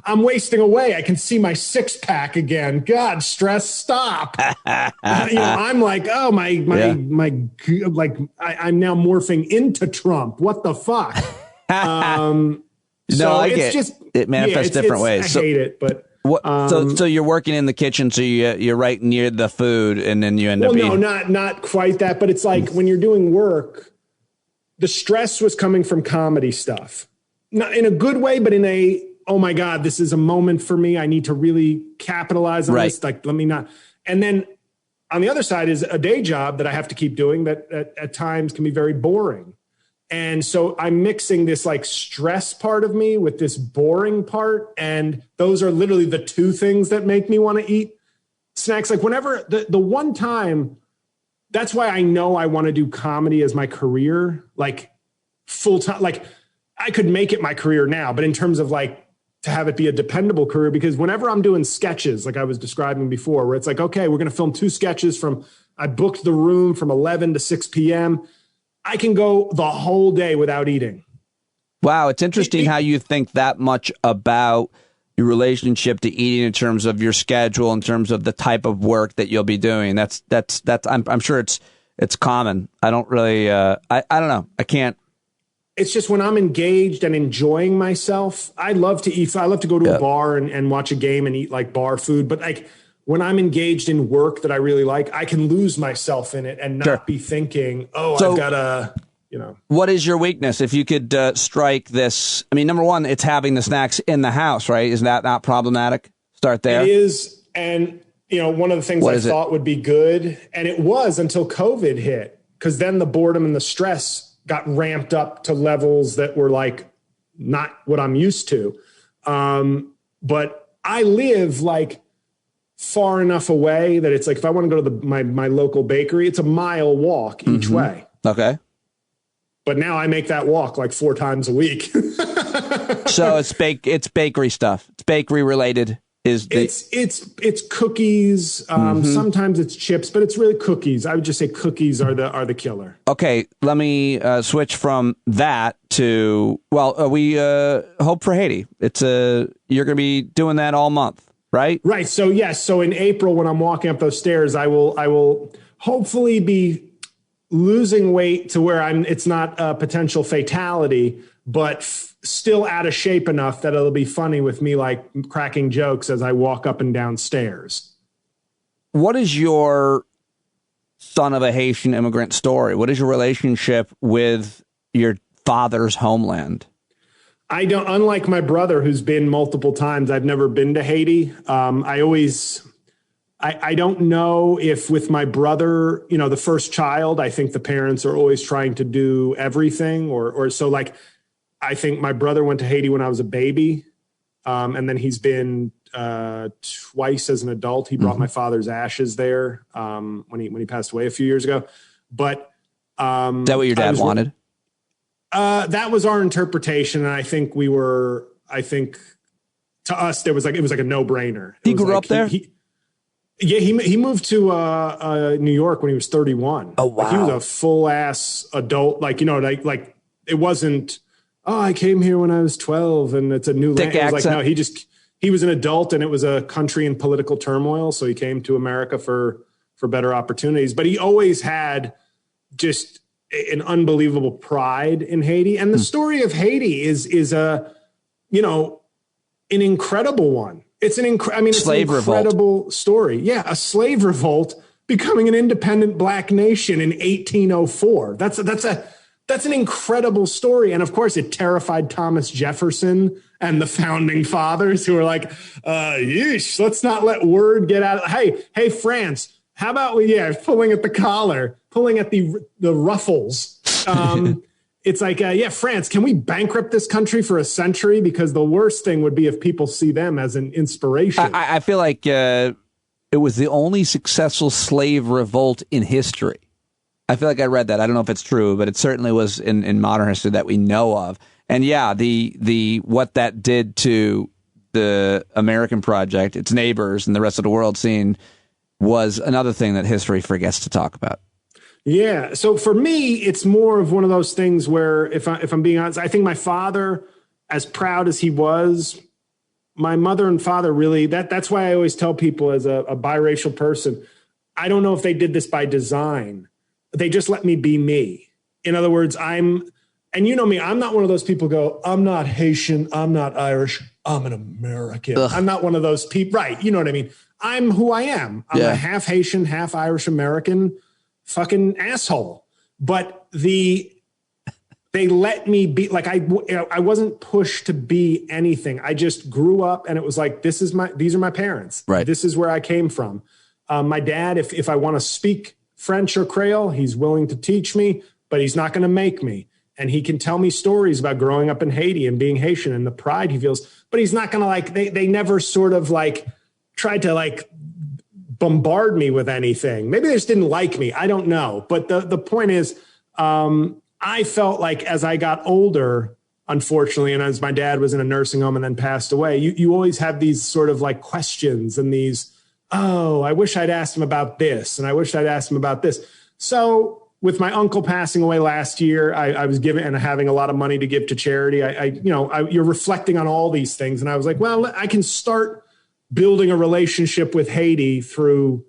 I'm wasting away. I can see my 6-pack again. God, stress, stop. I'm like, oh, I'm now morphing into Trump. What the fuck? It manifests different ways. I hate it, but. So you're working in the kitchen, so you're right near the food, and then you end up eating. No, not quite that, but it's like when you're doing work, the stress was coming from comedy stuff, not in a good way, but in a, oh my God, this is a moment for me. I need to really capitalize on this. Let me not. And then on the other side is a day job that I have to keep doing that at times can be very boring. And so I'm mixing this like stress part of me with this boring part. And those are literally the two things that make me want to eat snacks. Like whenever the one time, that's why I know I want to do comedy as my career, like full time. Like I could make it my career now, but in terms of like to have it be a dependable career, because whenever I'm doing sketches, like I was describing before, where it's like, okay, we're going to film 2 sketches I booked the room from 11 to 6 p.m. I can go the whole day without eating. Wow. It's interesting how you think that much about your relationship to eating in terms of your schedule, in terms of the type of work that you'll be doing. I'm sure it's common. I don't really, I don't know. I can't. It's just when I'm engaged and enjoying myself, I love to eat. I love to go to a bar and watch a game and eat like bar food. But like when I'm engaged in work that I really like, I can lose myself in it and not be thinking, I've got to, What is your weakness? If you could strike this, I mean, number one, it's having the snacks in the house, right? Is that not problematic? Start there. It is. And, one of the things I thought would be good, and it was until COVID hit, because then the boredom and the stress got ramped up to levels that were like not what I'm used to. But I live like far enough away that it's like, if I want to go to my local bakery, it's a mile walk each way. Okay. But now I make that walk like 4 times a week. So it's bakery stuff. It's bakery related. It's cookies. Sometimes it's chips, but it's really cookies. I would just say cookies are the killer. Okay, let me switch from that to we Hope for Haiti. It's you're going to be doing that all month, right? Right. So yes. So in April, when I'm walking up those stairs, I will hopefully be losing weight to where it's not a potential fatality, but still out of shape enough that it'll be funny with me like cracking jokes as I walk up and down stairs. What is your son of a Haitian immigrant story? What is your relationship with your father's homeland? I don't, unlike my brother, who's been multiple times, I've never been to Haiti. I don't know if with my brother, the first child, I think the parents are always trying to do everything or so like, I think my brother went to Haiti when I was a baby. And then he's been twice as an adult. He brought my father's ashes there when he passed away a few years ago. But is that what your dad wanted? That was our interpretation. And I think to us, it was like a no-brainer. He grew up there? He moved to New York when he was 31. Oh, wow. Like, he was a full-ass adult. Like it wasn't, I came here when I was 12 and it's a new land. It was like, no, he was an adult and it was a country in political turmoil. So he came to America for better opportunities. But he always had just an unbelievable pride in Haiti. And the story of Haiti is an incredible one. It's an incredible story. Yeah, a slave revolt becoming an independent black nation in 1804. That's an incredible story. And of course, it terrified Thomas Jefferson and the founding fathers who were like, yeesh, let's not let word get out. Hey, France, how about pulling at the collar, pulling at the ruffles. It's like, France, can we bankrupt this country for a century? Because the worst thing would be if people see them as an inspiration. I feel like it was the only successful slave revolt in history. I feel like I read that. I don't know if it's true, but it certainly was in modern history that we know of. And yeah, the what that did to the American project, its neighbors, and the rest of the world scene was another thing that history forgets to talk about. Yeah. So for me, it's more of one of those things where if I'm being honest, I think my father, as proud as he was, my mother and father really, that's why I always tell people as a biracial person, I don't know if they did this by design. They just let me be me. In other words, and you know me, I'm not one of those people go, I'm not Haitian, I'm not Irish, I'm an American. Ugh. I'm not one of those people. Right. You know what I mean? I'm who I am. I'm a half Haitian, half Irish American fucking asshole. But they let me be like, I wasn't pushed to be anything. I just grew up and it was like, these are my parents. Right. This is where I came from. My dad, if I want to speak French or Creole, he's willing to teach me, but he's not going to make me. And he can tell me stories about growing up in Haiti and being Haitian and the pride he feels, but he's not going to like, they never sort of like tried to like bombard me with anything. Maybe they just didn't like me. I don't know. But the point is, I felt like as I got older, unfortunately, and as my dad was in a nursing home and then passed away, you always have these sort of like questions and these, oh, I wish I'd asked him about this. And I wish I'd asked him about this. So with my uncle passing away last year, I was giving and having a lot of money to give to charity. You're reflecting on all these things. And I was like, well, I can start building a relationship with Haiti through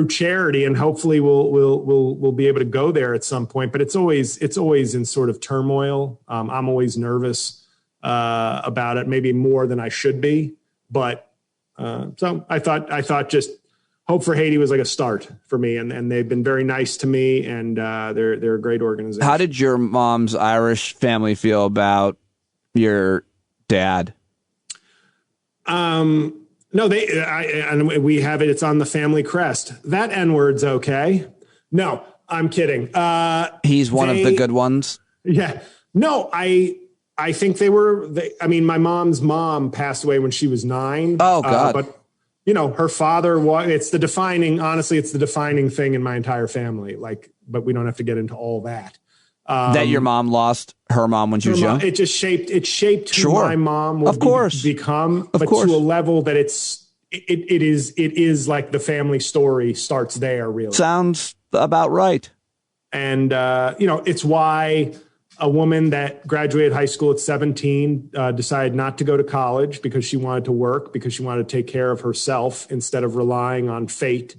charity, and hopefully we'll be able to go there at some point. But it's always in sort of turmoil. I'm always nervous about it, maybe more than I should be. But so I thought just Hope for Haiti was like a start for me, and they've been very nice to me, and they're a great organization. How did your mom's Irish family feel about your dad? No, and we have it. It's on the family crest. That N-word's okay. No, I'm kidding. He's one of the good ones. Yeah. No, I think I mean, my mom's mom passed away when she was 9. Oh God. But her father it's the defining thing in my entire family. But we don't have to get into all that. That your mom lost her mom when she was young. It shaped who my mom will become, but to a level that it is like the family story starts there. Really sounds about right. And it's why a woman that graduated high school at 17 decided not to go to college because she wanted to work, because she wanted to take care of herself instead of relying on fate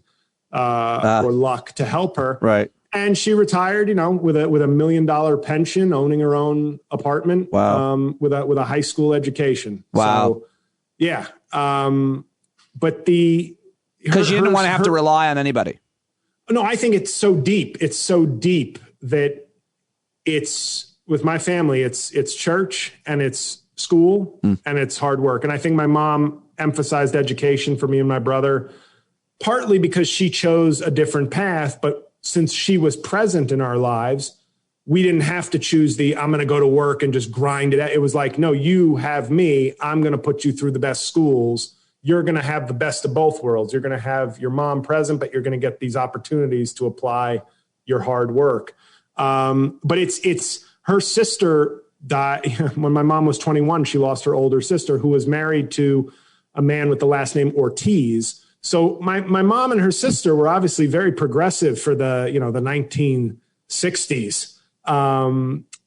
or luck to help her. Right. And she retired, with a $1 million pension, owning her own apartment. Wow. With a high school education. Wow. So, yeah. But because you didn't want to have to rely on anybody. No, I think it's so deep. It's so deep that it's with my family. It's church and it's school and it's hard work. And I think my mom emphasized education for me and my brother, partly because she chose a different path, but since she was present in our lives, we didn't have to choose I'm going to go to work and just grind it out. It was like, no, you have me. I'm going to put you through the best schools. You're going to have the best of both worlds. You're going to have your mom present, but you're going to get these opportunities to apply your hard work. But it's her sister died when my mom was 21. She lost her older sister, who was married to a man with the last name Ortiz. So my mom and her sister were obviously very progressive for the 1960s.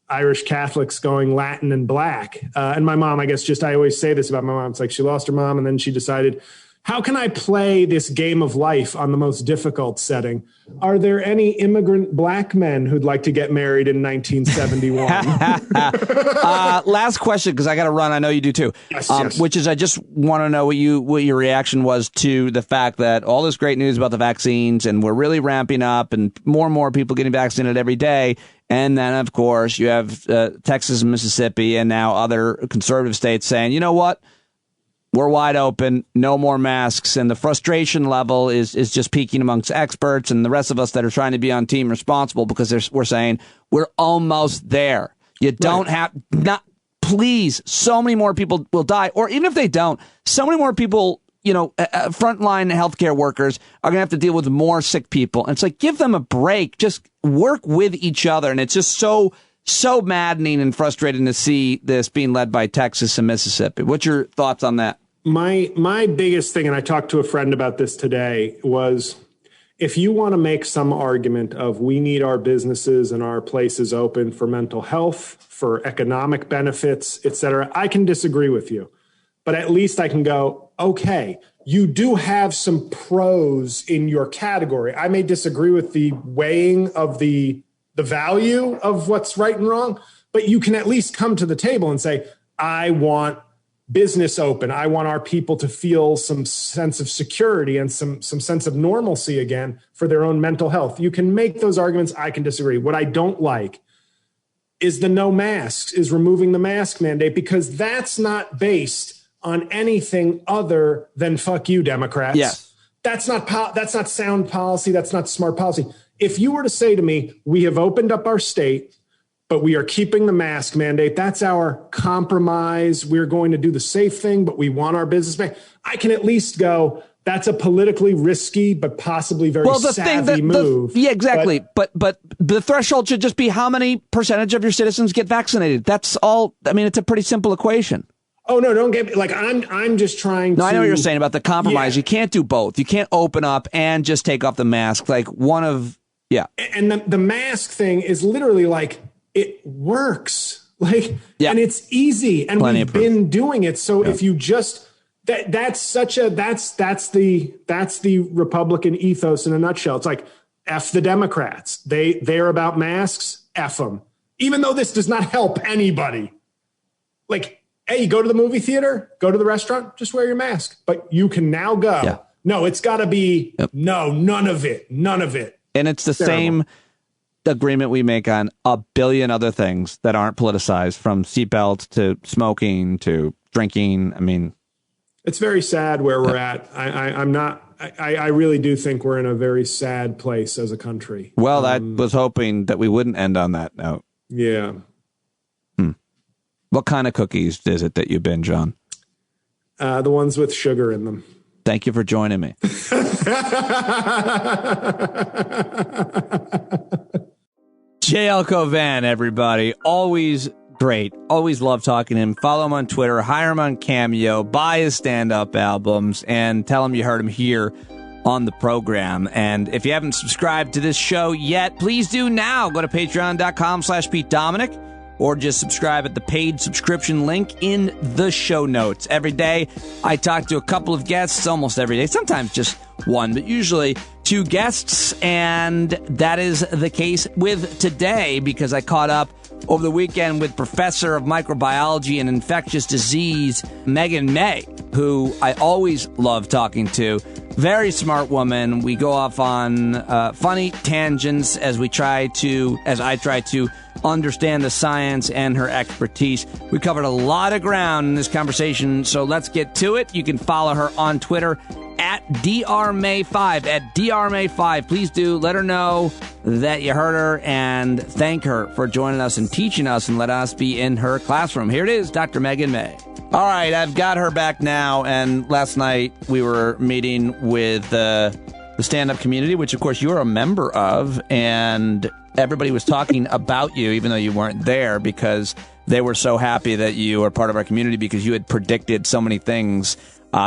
Irish Catholics going Latin and black. And my mom, I always say this about my mom. It's like she lost her mom and then she decided, how can I play this game of life on the most difficult setting? Are there any immigrant black men who'd like to get married in 1971? Last question, because I got to run. I know you do too. Yes. Which is, I just want to know what your reaction was to the fact that all this great news about the vaccines, and we're really ramping up, and more people getting vaccinated every day. And then, of course, you have Texas and Mississippi, and now other conservative states saying, you know what? We're wide open, no more masks, and the frustration level is just peaking amongst experts and the rest of us that are trying to be on team responsible, because we're saying we're almost there. You don't please, so many more people will die, or even if they don't, so many more people, frontline healthcare workers are going to have to deal with more sick people. And it's like, give them a break, just work with each other. And it's just so maddening and frustrating to see this being led by Texas and Mississippi. What's your thoughts on that? My biggest thing, and I talked to a friend about this today, was if you want to make some argument of we need our businesses and our places open for mental health, for economic benefits, et cetera, I can disagree with you. But at least I can go, okay, you do have some pros in your category. I may disagree with the weighing of the value of what's right and wrong, but you can at least come to the table and say, I want business open. I want our people to feel some sense of security and some sense of normalcy again for their own mental health. You can make those arguments. I can disagree. What I don't like is the no masks, is removing the mask mandate, because that's not based on anything other than fuck you, Democrats. Yes. That's not sound policy. That's not smart policy. If you were to say to me, we have opened up our state, but we are keeping the mask mandate. That's our compromise. We're going to do the safe thing, but we want our business back. I can at least go, that's a politically risky, but possibly very savvy move. Yeah, exactly. But the threshold should just be how many percentage of your citizens get vaccinated. That's all. I mean, it's a pretty simple equation. Oh, no, don't get me. Like, I'm just trying to. No, I know what you're saying about the compromise. Yeah. You can't do both. You can't open up and just take off the mask. Like one of, yeah. And the mask thing is literally like, it works. Like, yeah. And it's easy. And we've been doing it. So if you just. That's the Republican ethos in a nutshell. It's like, F the Democrats. They're about masks, F them. Even though this does not help anybody. Like, hey, go to the movie theater, go to the restaurant, just wear your mask. But you can now go. Yeah. No, it's got to be, no, none of it. None of it. And it's the same agreement we make on a billion other things that aren't politicized, from seatbelts to smoking to drinking. I mean, it's very sad where we're at. I really do think we're in a very sad place as a country. Well, I was hoping that we wouldn't end on that note. Yeah. What kind of cookies is it that you binge on? The ones with sugar in them. Thank you for joining me. J.L. Cauvin, everybody. Always great. Always love talking to him. Follow him on Twitter, hire him on Cameo, buy his stand-up albums, and tell him you heard him here on the program. And if you haven't subscribed to this show yet, please do now. Go to patreon.com/PeteDominic, or just subscribe at the paid subscription link in the show notes. Every day, I talk to a couple of guests, almost every day, sometimes just one, but usually two guests. And that is the case with today, because I caught up over the weekend with Professor of Microbiology and Infectious Disease, Meghan May, who I always love talking to. Very smart woman. We go off on funny tangents as I try to understand the science and her expertise. We covered a lot of ground in this conversation, so let's get to it. You can follow her on Twitter at drmay5, at drmay5. Please do let her know that you heard her and thank her for joining us and teaching us and let us be in her classroom. Here it is, Dr. Meghan May. All right, I've got her back now, and last night we were meeting with the stand-up community, which of course you're a member of, and everybody was talking about you, even though you weren't there, because they were so happy that you are part of our community because you had predicted so many things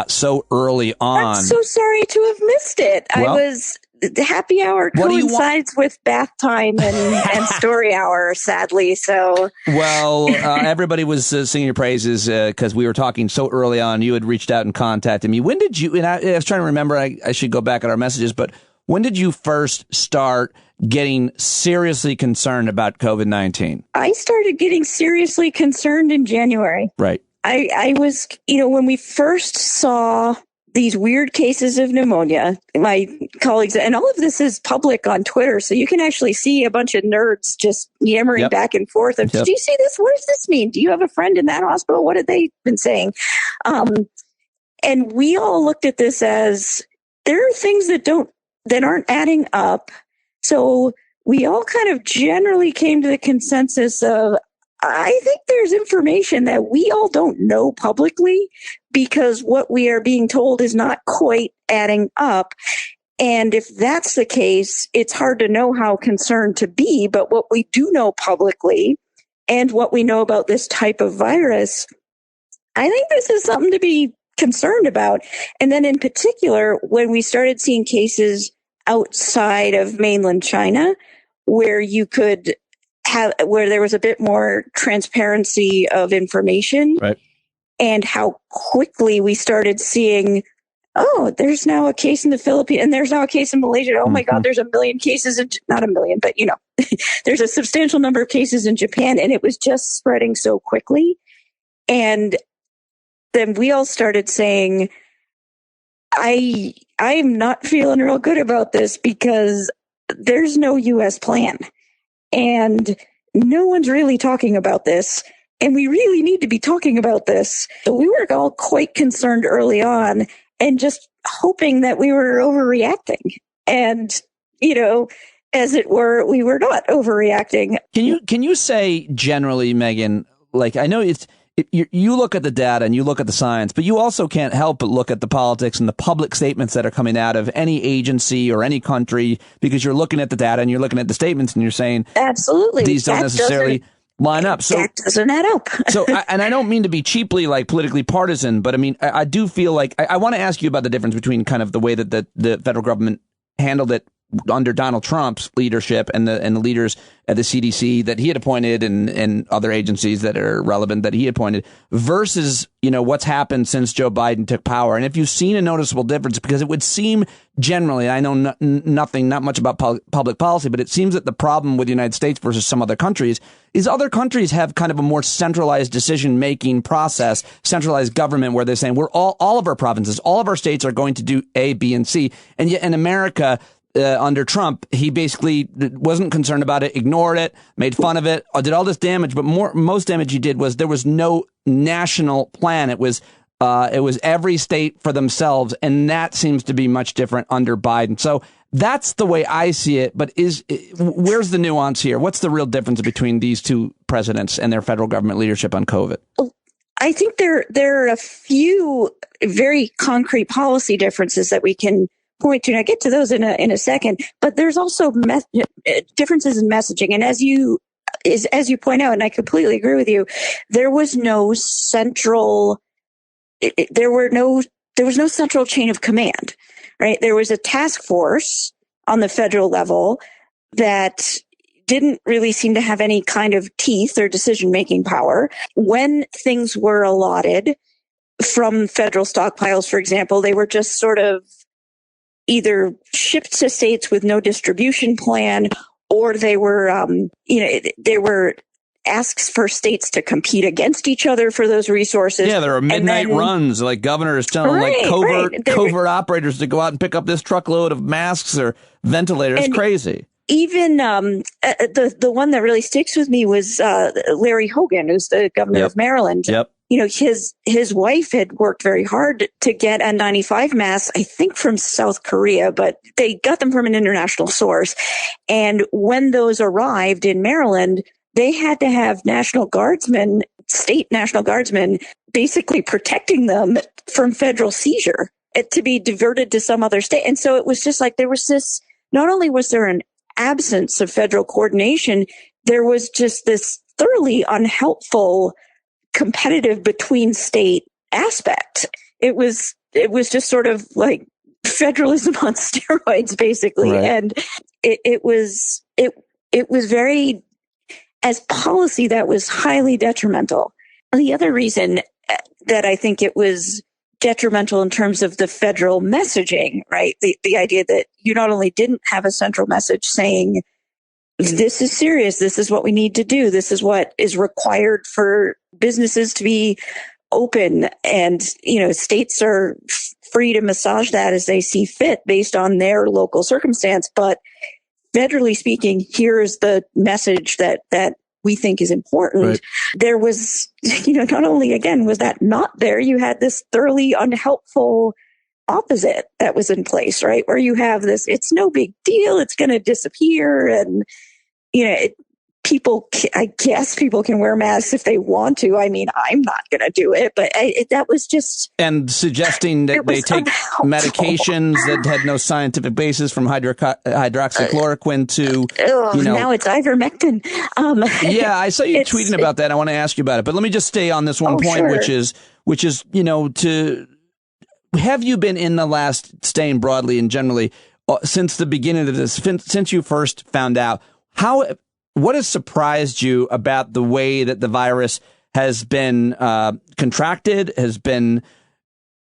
so early on. I'm so sorry to have missed it. Well, the happy hour coincides with bath time and story hour, sadly. So, well, everybody was singing your praises because we were talking so early on. You had reached out and contacted me. When did you? And I was trying to remember. I should go back at our messages, but when did you first start getting seriously concerned about COVID-19? I started getting seriously concerned in January. Right. I was, when we first saw these weird cases of pneumonia, my colleagues, and all of this is public on Twitter, so you can actually see a bunch of nerds just yammering back and forth. Of, Did you see this? What does this mean? Do you have a friend in that hospital? What have they been saying? And we all looked at this as there are things that aren't adding up. So we all kind of generally came to the consensus of, I think there's information that we all don't know publicly because what we are being told is not quite adding up. And if that's the case, it's hard to know how concerned to be. But what we do know publicly and what we know about this type of virus, I think this is something to be concerned about. And then in particular, when we started seeing cases outside of mainland China, where there was a bit more transparency of information, right, and how quickly we started seeing, there's now a case in the Philippines and there's now a case in Malaysia. Oh my God, there's a million cases, not a million, but there's a substantial number of cases in Japan, and it was just spreading so quickly. And then we all started saying, I'm not feeling real good about this because there's no U.S. plan. And no one's really talking about this. And we really need to be talking about this. So we were all quite concerned early on and just hoping that we were overreacting. And, as it were, we were not overreacting. Can you say generally, Meghan, like, I know you look at the data and you look at the science, but you also can't help but look at the politics and the public statements that are coming out of any agency or any country, because you're looking at the data and you're looking at the statements and you're saying, absolutely, these don't necessarily line up. So that doesn't add up. And I don't mean to be cheaply like politically partisan, but I mean, I do feel like I want to ask you about the difference between kind of the way that the federal government handled it under Donald Trump's leadership and the leaders at the CDC that he had appointed and other agencies that are relevant that he appointed versus, what's happened since Joe Biden took power. And if you've seen a noticeable difference, because it would seem generally, I know not much about public policy, but it seems that the problem with the United States versus some other countries is other countries have kind of a more centralized decision-making process, centralized government, where they're saying we're all of our provinces, all of our states are going to do A, B, and C. And yet in America, under Trump, he basically wasn't concerned about it, ignored it, made fun of it, did all this damage. But most damage he did was there was no national plan. It was every state for themselves. And that seems to be much different under Biden. So that's the way I see it. But where's the nuance here? What's the real difference between these two presidents and their federal government leadership on COVID? I think there are a few very concrete policy differences that we can point to, and I get to those in a second, but there's also differences in messaging. And as you point out, and I completely agree with you, there was no central chain of command, right? There was a task force on the federal level that didn't really seem to have any kind of teeth or decision-making power. When things were allotted from federal stockpiles, for example, they were just sort of either shipped to states with no distribution plan, or they were, there were asks for states to compete against each other for those resources. Yeah, there are midnight runs, like governors telling covert operators to go out and pick up this truckload of masks or ventilators. It's crazy. Even the one that really sticks with me was Larry Hogan, who's the governor of Maryland. Yep. His wife had worked very hard to get N95 masks, I think from South Korea, but they got them from an international source. And when those arrived in Maryland, they had to have state National Guardsmen, basically protecting them from federal seizure to be diverted to some other state. And so it was just like there was this, not only was there an absence of federal coordination, there was just this thoroughly unhelpful competitive between state aspect. It was just sort of like federalism on steroids, basically. Right. And it was very, as policy, that was highly detrimental. The other reason that I think it was detrimental in terms of the federal messaging, right? The idea that you not only didn't have a central message saying, this is serious, this is what we need to do, this is what is required for businesses to be open, and, states are free to massage that as they see fit based on their local circumstance. But federally speaking, here's the message that we think is important. Right. There was, not only, again, was that not there, you had this thoroughly unhelpful opposite that was in place, right? Where you have this, it's no big deal, it's going to disappear. And, I guess people can wear masks if they want to. I mean, I'm not going to do it, but that was just... And suggesting that they take medications that had no scientific basis, from hydroxychloroquine to, now it's ivermectin. Yeah, I saw you tweeting about that. I want to ask you about it, but let me just stay on this one point, sure. which is, have you been in the last, staying broadly and generally, since the beginning of this, since you first found out, what has surprised you about the way that the virus has been contracted, has been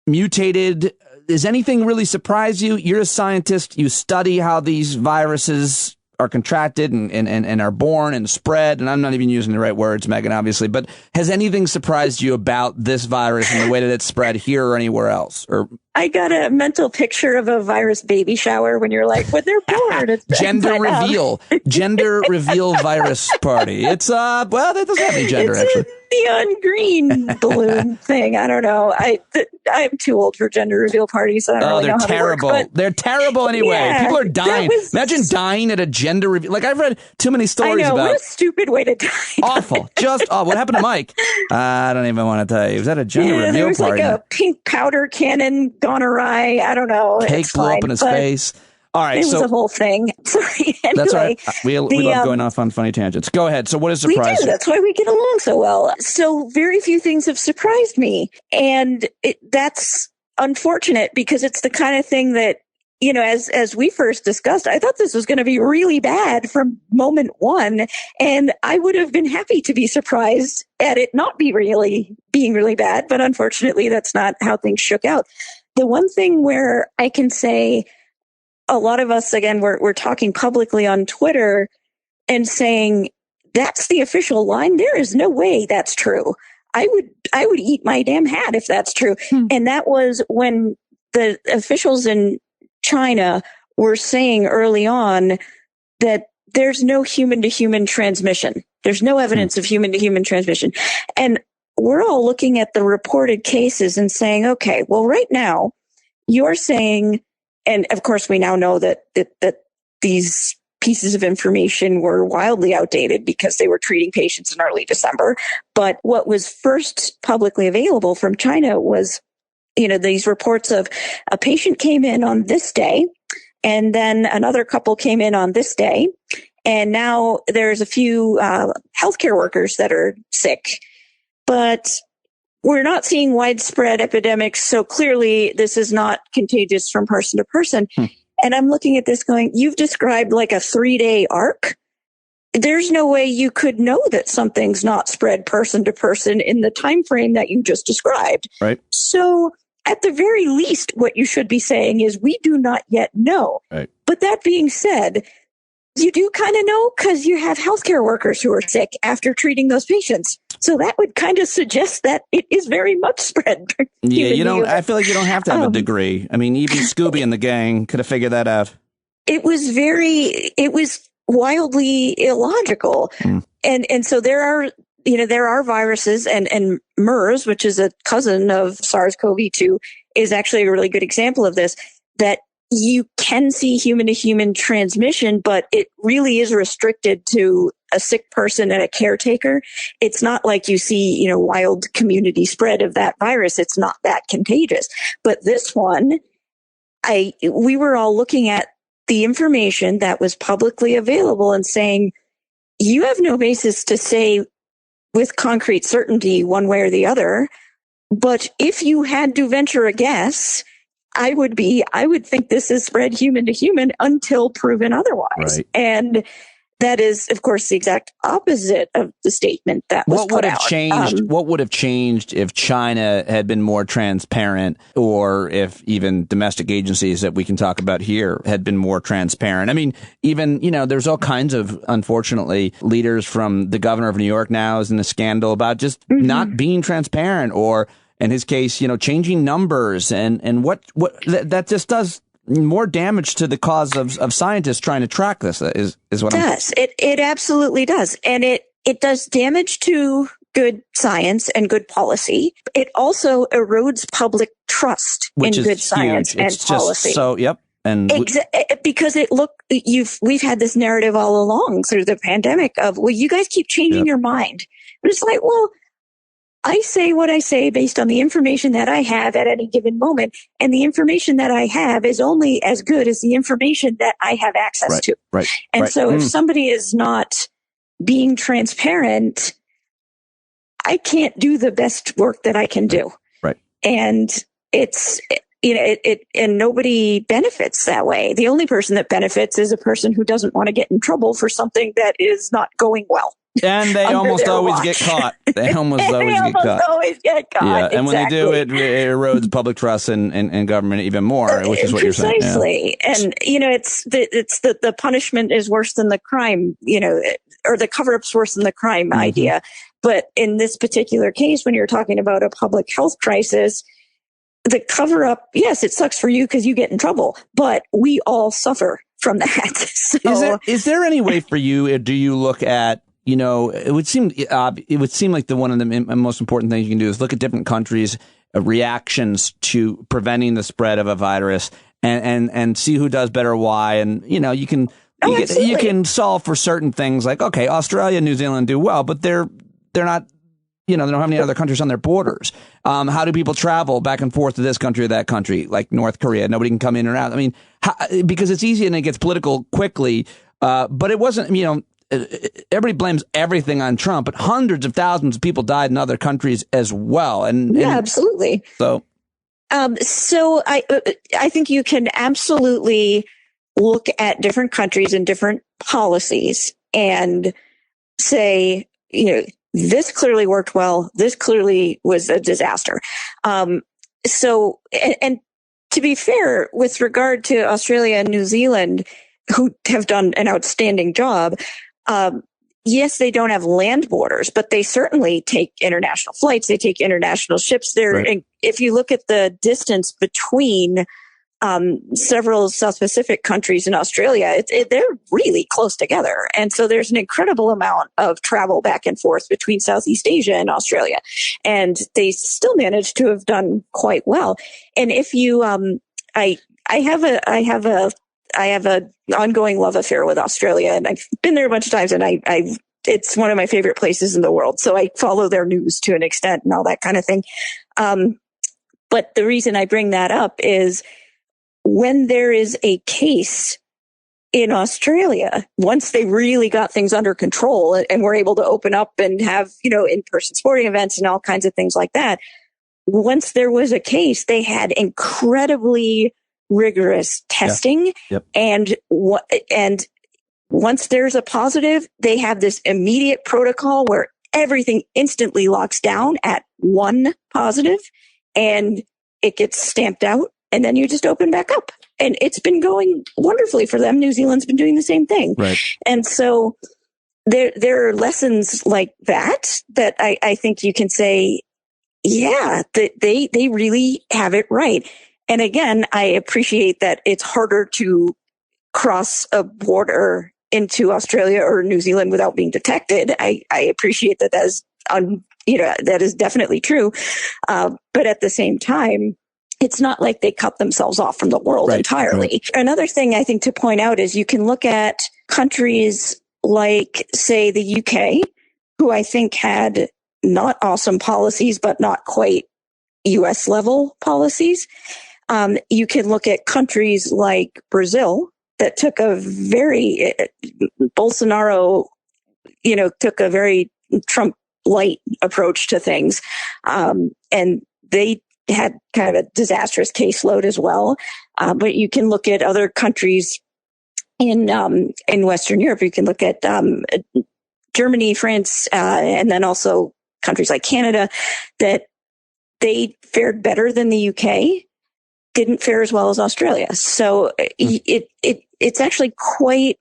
mutated? Does anything really surprise you? You're a scientist. You study how these viruses are contracted and are born and spread. And I'm not even using the right words, Meghan, obviously. But has anything surprised you about this virus and the way that it's spread here or anywhere else? Or I got a mental picture of a virus baby shower when you're like, when they're born. It's gender reveal virus party. It's well, that doesn't have any gender actually. Neon green balloon thing. I don't know. I'm too old for gender reveal parties. So I don't really know how terrible. They work, they're terrible anyway. Yeah, people are dying. Imagine dying at a gender reveal. Like I've read too many stories I know, about. What a stupid way to die. Awful. Just what happened to Mike? I don't even want to tell you. Was that a gender reveal there was party? Like a pink powder cannon gone awry. I don't know. Cake blew up in his face. All right, it was a whole thing. Sorry. Anyway, that's all right. We love going off on funny tangents. Go ahead. So what has surprised you? That's why we get along so well. So very few things have surprised me. And that's unfortunate because it's the kind of thing that, you know, as we first discussed, I thought this was going to be really bad from moment one. And I would have been happy to be surprised at it not being really bad. But unfortunately, that's not how things shook out. The one thing where I can say, a lot of us, again, we're talking publicly on Twitter and saying that's the official line. There is no way that's true. I would eat my damn hat if that's true. And that was when the officials in China were saying early on that there's no human to human transmission. There's no evidence of human to human transmission. And we're all looking at the reported cases and saying, okay, well, right now you're saying, and of course, we now know that these pieces of information were wildly outdated because they were treating patients in early December. But what was first publicly available from China was, you know, these reports of a patient came in on this day, and then another couple came in on this day. And now there's a few healthcare workers that are sick. But we're not seeing widespread epidemics, so clearly this is not contagious from person to person. And I'm looking at this going, you've described like a 3-day arc. There's no way you could know that something's not spread person to person in the time frame that you just described. Right. So at the very least, what you should be saying is we do not yet know. Right. But that being said, you do kind of know because you have healthcare workers who are sick after treating those patients. So that would kind of suggest that it is very much spread. Yeah, you don't. I feel like you don't have to have a degree. I mean, even Scooby and the gang could have figured that out. It was wildly illogical, and so there are viruses and MERS, which is a cousin of SARS-CoV-2, is actually a really good example of this. That you can see human to human transmission, but it really is restricted to a sick person and a caretaker. It's not like you see, wild community spread of that virus. It's not that contagious. But this one, we were all looking at the information that was publicly available and saying, you have no basis to say with concrete certainty one way or the other. But if you had to venture a guess, I would think this is spread human to human until proven otherwise. Right. And that is, of course, the exact opposite of the statement that was put out. What would have changed if China had been more transparent, or if even domestic agencies that we can talk about here had been more transparent? I mean, even, there's all kinds of, unfortunately, leaders from the governor of New York now is in a scandal about just not being transparent, or in his case, changing numbers, and what that just does more damage to the cause of scientists trying to track this is what it does. It absolutely does. And it does damage to good science and good policy. It also erodes public trust in good science and policy. Yep. And because we've had this narrative all along through the pandemic of, well, you guys keep changing your mind. But it's like, well, I say what I say based on the information that I have at any given moment. And the information that I have is only as good as the information that I have access to. Right. And so if somebody is not being transparent, I can't do the best work that I can do. Right. And it's, and nobody benefits that way. The only person that benefits is a person who doesn't want to get in trouble for something that is not going well. And they almost always get caught. They almost always get caught. Yeah, and when they do, it erodes public trust in government even more, which is what you're saying. Precisely. Yeah. And, it's the punishment is worse than the crime, or the cover-up's worse than the crime idea. But in this particular case, when you're talking about a public health crisis, the cover up, yes, it sucks for you because you get in trouble, but we all suffer from that. So, is there any way for you, or do you look at, it would seem like one of the most important things you can do is look at different countries' reactions to preventing the spread of a virus and see who does better why. And, you can solve for certain things like, okay, Australia and New Zealand do well, but they're not, they don't have any other countries on their borders. How do people travel back and forth to this country or that country, like North Korea? Nobody can come in or out. I mean, because it's easy and it gets political quickly. But it wasn't, everybody blames everything on Trump, but hundreds of thousands of people died in other countries as well. And absolutely. So I think you can absolutely look at different countries and different policies and say, this clearly worked well. This clearly was a disaster. And to be fair, with regard to Australia and New Zealand, who have done an outstanding job, yes, they don't have land borders, but they certainly take international flights. They take international ships. And if you look at the distance between several South Pacific countries in Australia, they're really close together. And so there's an incredible amount of travel back and forth between Southeast Asia and Australia. And they still managed to have done quite well. And if you, I have a ongoing love affair with Australia, and I've been there a bunch of times, and it's one of my favorite places in the world. So I follow their news to an extent and all that kind of thing. But the reason I bring that up is, when there is a case in Australia, once they really got things under control and were able to open up and have, in-person sporting events and all kinds of things like that, once there was a case, they had incredibly rigorous testing. Yep. And once there's a positive, they have this immediate protocol where everything instantly locks down at one positive and it gets stamped out. And then you just open back up. And it's been going wonderfully for them. New Zealand's been doing the same thing. Right. And so there are lessons like that I think you can say, yeah, they really have it right. And again, I appreciate that it's harder to cross a border into Australia or New Zealand without being detected. I appreciate that that is definitely true. But at the same time, it's not like they cut themselves off from the world entirely. Right. Another thing I think to point out is you can look at countries like, say, the UK, who I think had not awesome policies, but not quite US level policies. You can look at countries like Brazil that took Bolsonaro, took a very Trump light approach to things. And they had kind of a disastrous caseload as well. But you can look at other countries in Western Europe. You can look at Germany, France, and then also countries like Canada, that they fared better than the UK, didn't fare as well as Australia. So it's actually quite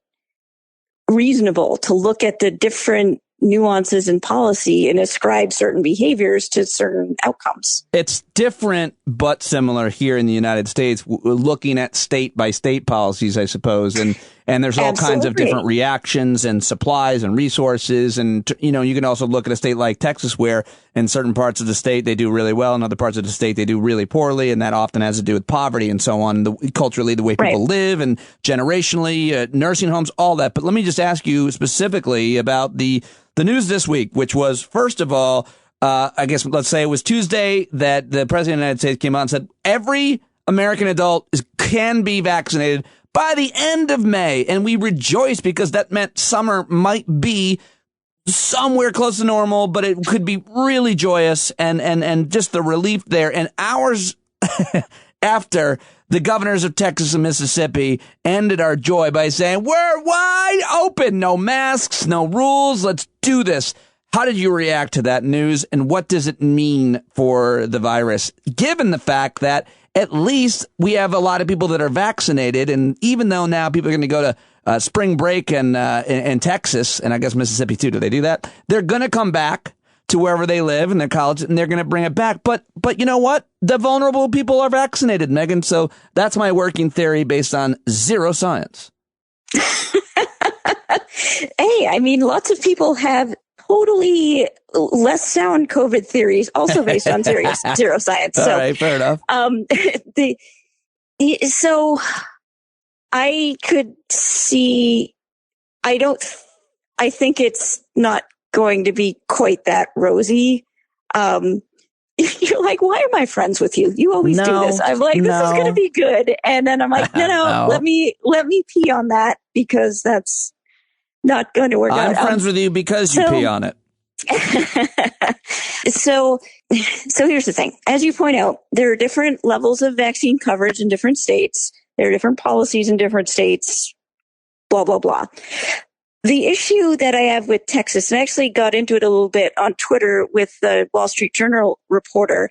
reasonable to look at the different nuances in policy and ascribe certain behaviors to certain outcomes. It's different but similar here in the United States, looking at state by state policies, I suppose, and there's all kinds of different reactions and supplies and resources, and you can also look at a state like Texas, where in certain parts of the state they do really well, in other parts of the state they do really poorly, and that often has to do with poverty and so on, culturally, the way people live, and generationally, nursing homes, all that. But let me just ask you specifically about the news this week, which was, first of all, I guess let's say it was Tuesday that the President of the United States came out and said every American adult can be vaccinated by the end of May. And we rejoiced because that meant summer might be somewhere close to normal, but it could be really joyous and just the relief there. And hours after, the governors of Texas and Mississippi ended our joy by saying, we're wide open, no masks, no rules, let's do this. How did you react to that news, and what does it mean for the virus, given the fact that at least we have a lot of people that are vaccinated, and even though now people are going to go to spring break in Texas, and I guess Mississippi too, do they do that? They're going to come back to wherever they live in their college, and they're going to bring it back. But you know what? The vulnerable people are vaccinated, Meghan. So that's my working theory based on zero science. Hey, I mean, lots of people have totally less sound COVID theories, also based on zero science. So, all right, fair enough. So I could see. I think it's not going to be quite that rosy. You're like, why am I friends with you? You always do this. I'm like, this is going to be good. And then I'm like, no, let me pee on that, because that's not going to work out. I'm friends with you because you pee on it. So here's the thing. As you point out, there are different levels of vaccine coverage in different states. There are different policies in different states, blah, blah, blah. The issue that I have with Texas, and I actually got into it a little bit on Twitter with the Wall Street Journal reporter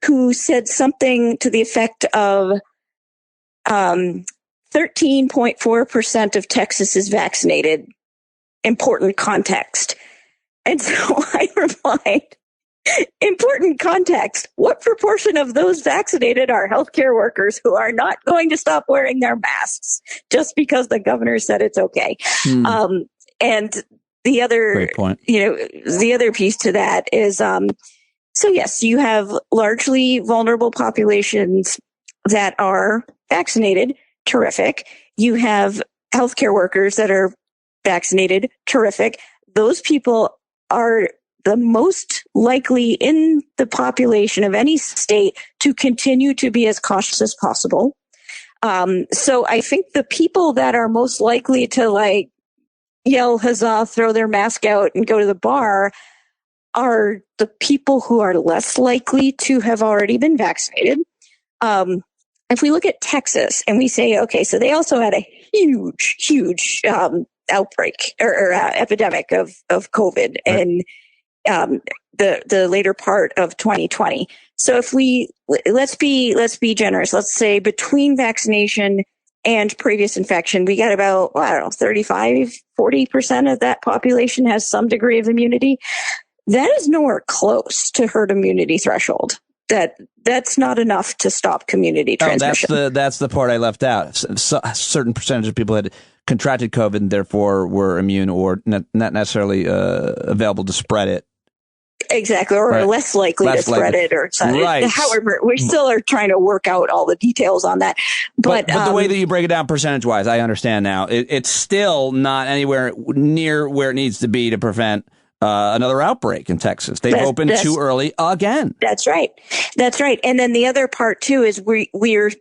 who said something to the effect of 13.4% of Texas is vaccinated. Important context. And so I replied, important context. What proportion of those vaccinated are healthcare workers who are not going to stop wearing their masks just because the governor said it's okay? And the other, great point. The other piece to that is, so yes, you have largely vulnerable populations that are vaccinated. Terrific. You have healthcare workers that are vaccinated. Terrific. Those people are the most likely in the population of any state to continue to be as cautious as possible. So I think the people that are most likely to yell huzzah, throw their mask out and go to the bar are the people who are less likely to have already been vaccinated. If we look at Texas and we say, okay, so they also had a huge outbreak or epidemic of COVID in the later part of 2020. So if let's be generous. Let's say between vaccination and previous infection, we got about, 35-40% of that population has some degree of immunity. That is nowhere close to herd immunity threshold. That's not enough to stop community transmission. That's the part I left out. So, a certain percentage of people had contracted COVID and therefore were immune or not necessarily available to spread it. Exactly, or less likely to spread it, or however, we still are trying to work out all the details on that. But the way that you break it down percentage-wise, I understand now. It's still not anywhere near where it needs to be to prevent another outbreak in Texas. They've opened too early again. That's right. And then the other part too is we're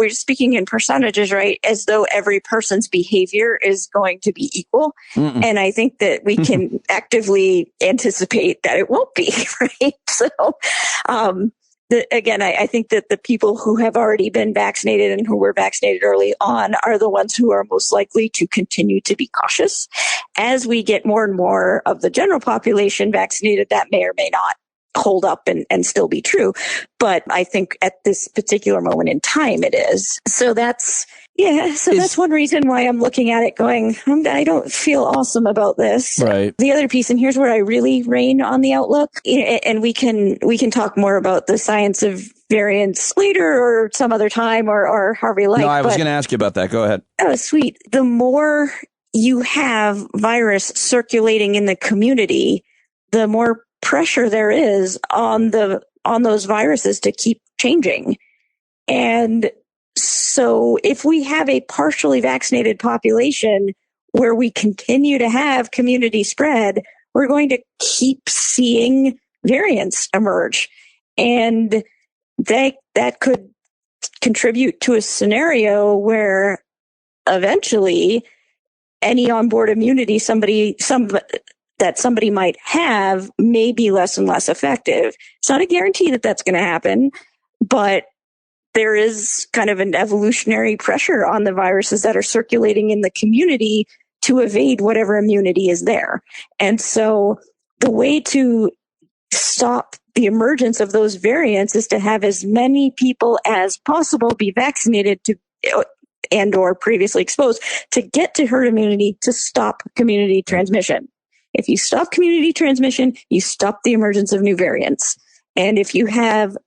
speaking in percentages, right? As though every person's behavior is going to be equal. And I think that we can actively anticipate that it won't be, right? So, I think that the people who have already been vaccinated and who were vaccinated early on are the ones who are most likely to continue to be cautious. As we get more and more of the general population vaccinated, that may or may not hold up and still be true. But I think at this particular moment in time, it is. So that's one reason why I'm looking at it going, I don't feel awesome about this. Right. The other piece, and here's where I really rain on the outlook, and we can talk more about the science of variants later or some other time or however you like. No, I was going to ask you about that. Go ahead. Oh, sweet. The more you have virus circulating in the community, the more pressure there is on those viruses to keep changing. And so if we have a partially vaccinated population where we continue to have community spread, we're going to keep seeing variants emerge. And that could contribute to a scenario where eventually any onboard immunity that somebody might have may be less and less effective. It's not a guarantee that that's going to happen, but there is kind of an evolutionary pressure on the viruses that are circulating in the community to evade whatever immunity is there. And so the way to stop the emergence of those variants is to have as many people as possible be vaccinated and or previously exposed to get to herd immunity to stop community transmission. If you stop community transmission, you stop the emergence of new variants. And if you have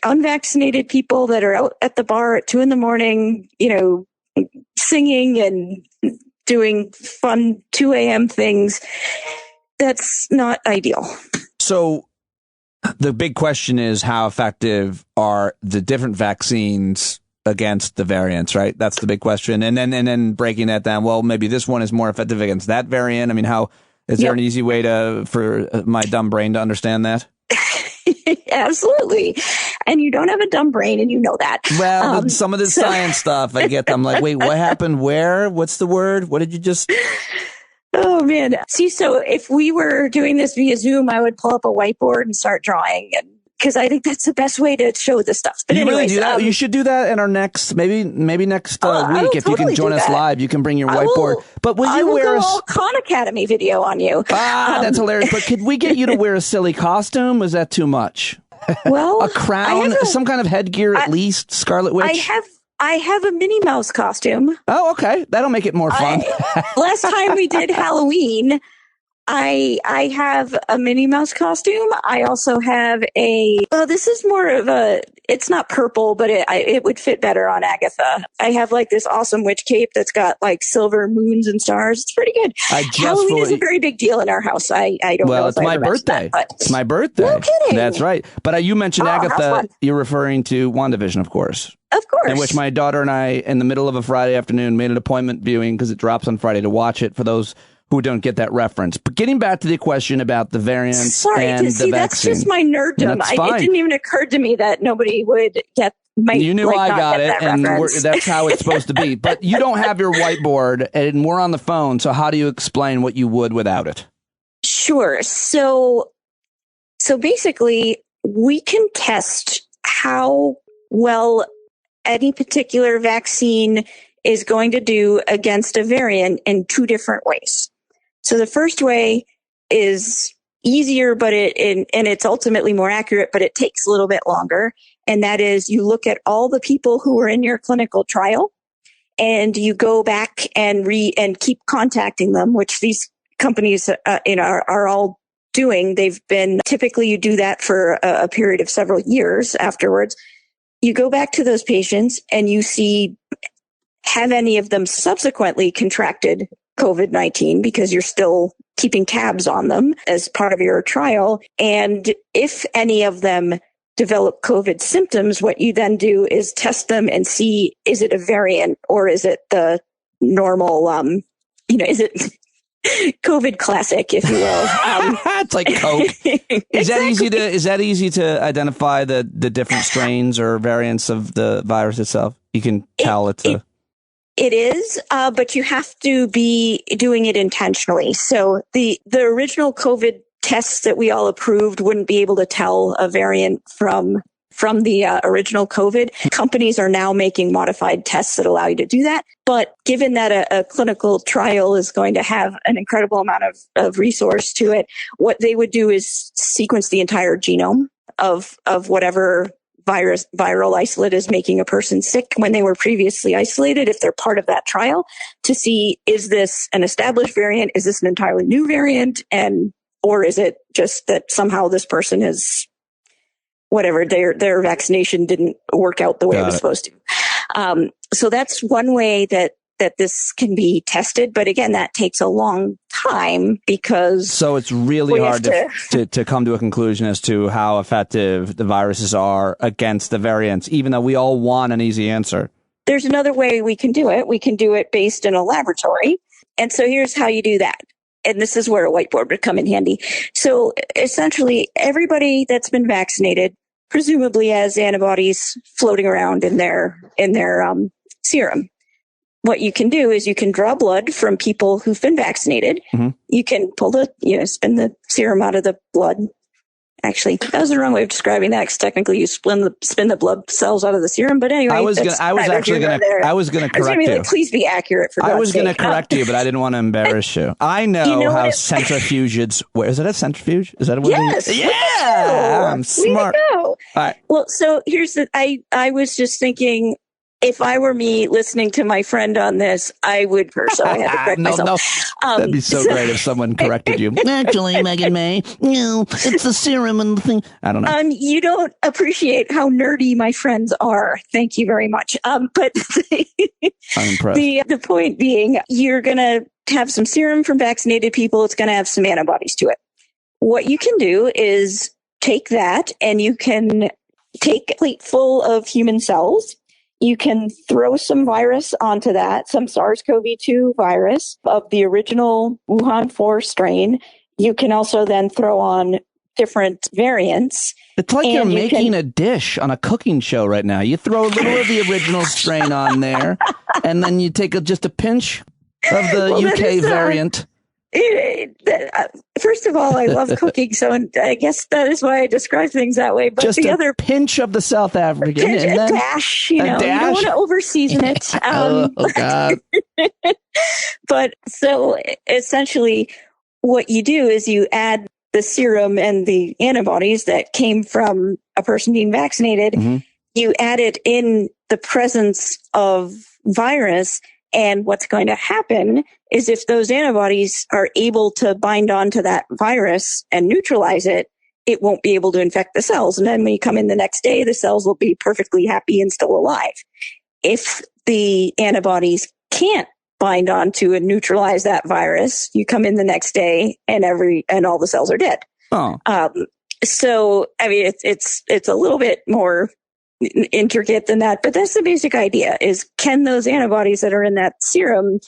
unvaccinated people that are out at the bar at 2 a.m, singing and doing fun 2 a.m. things, that's not ideal. So the big question is, how effective are the different vaccines against the variants, right? That's the big question. And then breaking that down, well, maybe this one is more effective against that variant. I mean, is there an easy way for my dumb brain to understand that? Absolutely. And you don't have a dumb brain, and you know that. Well, some of the science stuff, I get. I'm like, wait, what happened? Where? What's the word? What did you just... Oh, man. See, so if we were doing this via Zoom, I would pull up a whiteboard and start drawing, because I think that's the best way to show this stuff. But anyways, really do that? You should do that in our next, maybe next week. If you can join us live, you can bring your whiteboard. But will you wear a Khan Academy video on you? That's hilarious. But could we get you to wear a silly costume? Is that too much? Well, a crown, some kind of headgear, at least. Scarlet Witch. I have a Minnie Mouse costume. Oh, okay. That'll make it more fun. Last time we did Halloween, I have a Minnie Mouse costume. I also have this is more of it's not purple, but it would fit better on Agatha. I have like this awesome witch cape that's got like silver moons and stars. It's pretty good. Halloween is a very big deal in our house. I don't know. Well, it's my birthday. It's my birthday. No kidding. That's right. But you mentioned Agatha. You're referring to WandaVision, of course. Of course. In which my daughter and I, in the middle of a Friday afternoon, made an appointment viewing because it drops on Friday to watch it for those who don't get that reference. But getting back to the question about the variants and the vaccine. That's just my nerddom. It didn't even occur to me that nobody would get You knew I got it, and that's how it's supposed to be. But you don't have your whiteboard, and we're on the phone, so how do you explain what you would without it? Sure. So basically, we can test how well any particular vaccine is going to do against a variant in 2 different ways. So the first way is easier, but it's ultimately more accurate, but it takes a little bit longer. And that is, you look at all the people who were in your clinical trial, and you go back and keep contacting them, which these companies are all doing. Typically you do that for a period of several years afterwards. You go back to those patients and you see, have any of them subsequently contracted COVID-19, because you're still keeping tabs on them as part of your trial. And if any of them develop COVID symptoms, what you then do is test them and see, is it a variant or is it the normal, is it COVID classic, if you will? It's like Coke. Is that easy to identify the different strains or variants of the virus itself? You can tell It is, but you have to be doing it intentionally. So the original COVID tests that we all approved wouldn't be able to tell a variant from the original COVID. Companies are now making modified tests that allow you to do that. But given that a clinical trial is going to have an incredible amount of resource to it, what they would do is sequence the entire genome of whatever viral isolate is making a person sick when they were previously isolated, if they're part of that trial, to see, is this an established variant? Is this an entirely new variant? Or is it just that somehow this person is whatever, their vaccination didn't work out the way it was supposed to. So that's one way that this can be tested. But again, that takes a long time because... So it's really hard to come to a conclusion as to how effective the viruses are against the variants, even though we all want an easy answer. There's another way we can do it. We can do it based in a laboratory. And so here's how you do that. And this is where a whiteboard would come in handy. So essentially, everybody that's been vaccinated presumably has antibodies floating around in their serum. What you can do is you can draw blood from people who've been vaccinated. Mm-hmm. You can spin the serum out of the blood. Actually, that was the wrong way of describing that, because technically you spin the blood cells out of the serum. But anyway, I was going to correct you. Like, please be accurate for God's sake. I was going to correct you, but I didn't want to embarrass you. I know how centrifuges. Where is it? A centrifuge? Is that what it is? Yeah, I'm smart. All right. Well, so here's I was just thinking, if I were me listening to my friend on this, I would curse. So I had to correct myself. That'd be so great if someone corrected you. Actually, Meghan May, it's the serum and the thing. I don't know. You don't appreciate how nerdy my friends are. Thank you very much. But I'm impressed. The point being, you're going to have some serum from vaccinated people. It's going to have some antibodies to it. What you can do is take that and you can take a plate full of human cells. You can throw some virus onto that, some SARS-CoV-2 virus of the original Wuhan 4 strain. You can also then throw on different variants. It's like you're making a dish on a cooking show right now. You throw a little of the original strain on there, and then you take just a pinch of the UK variant. First of all, I love cooking, so I guess that is why I describe things that way. But just the other pinch of the South African, and then a dash. You don't want to over-season it. Oh God! But so essentially, what you do is you add the serum and the antibodies that came from a person being vaccinated. Mm-hmm. You add it in the presence of virus. And what's going to happen is if those antibodies are able to bind onto that virus and neutralize it, it won't be able to infect the cells. And then when you come in the next day, the cells will be perfectly happy and still alive. If the antibodies can't bind onto and neutralize that virus, you come in the next day and all the cells are dead. Oh. So, I mean, it's a little bit more intricate than that, but that's the basic idea is, can those antibodies that are in that serum,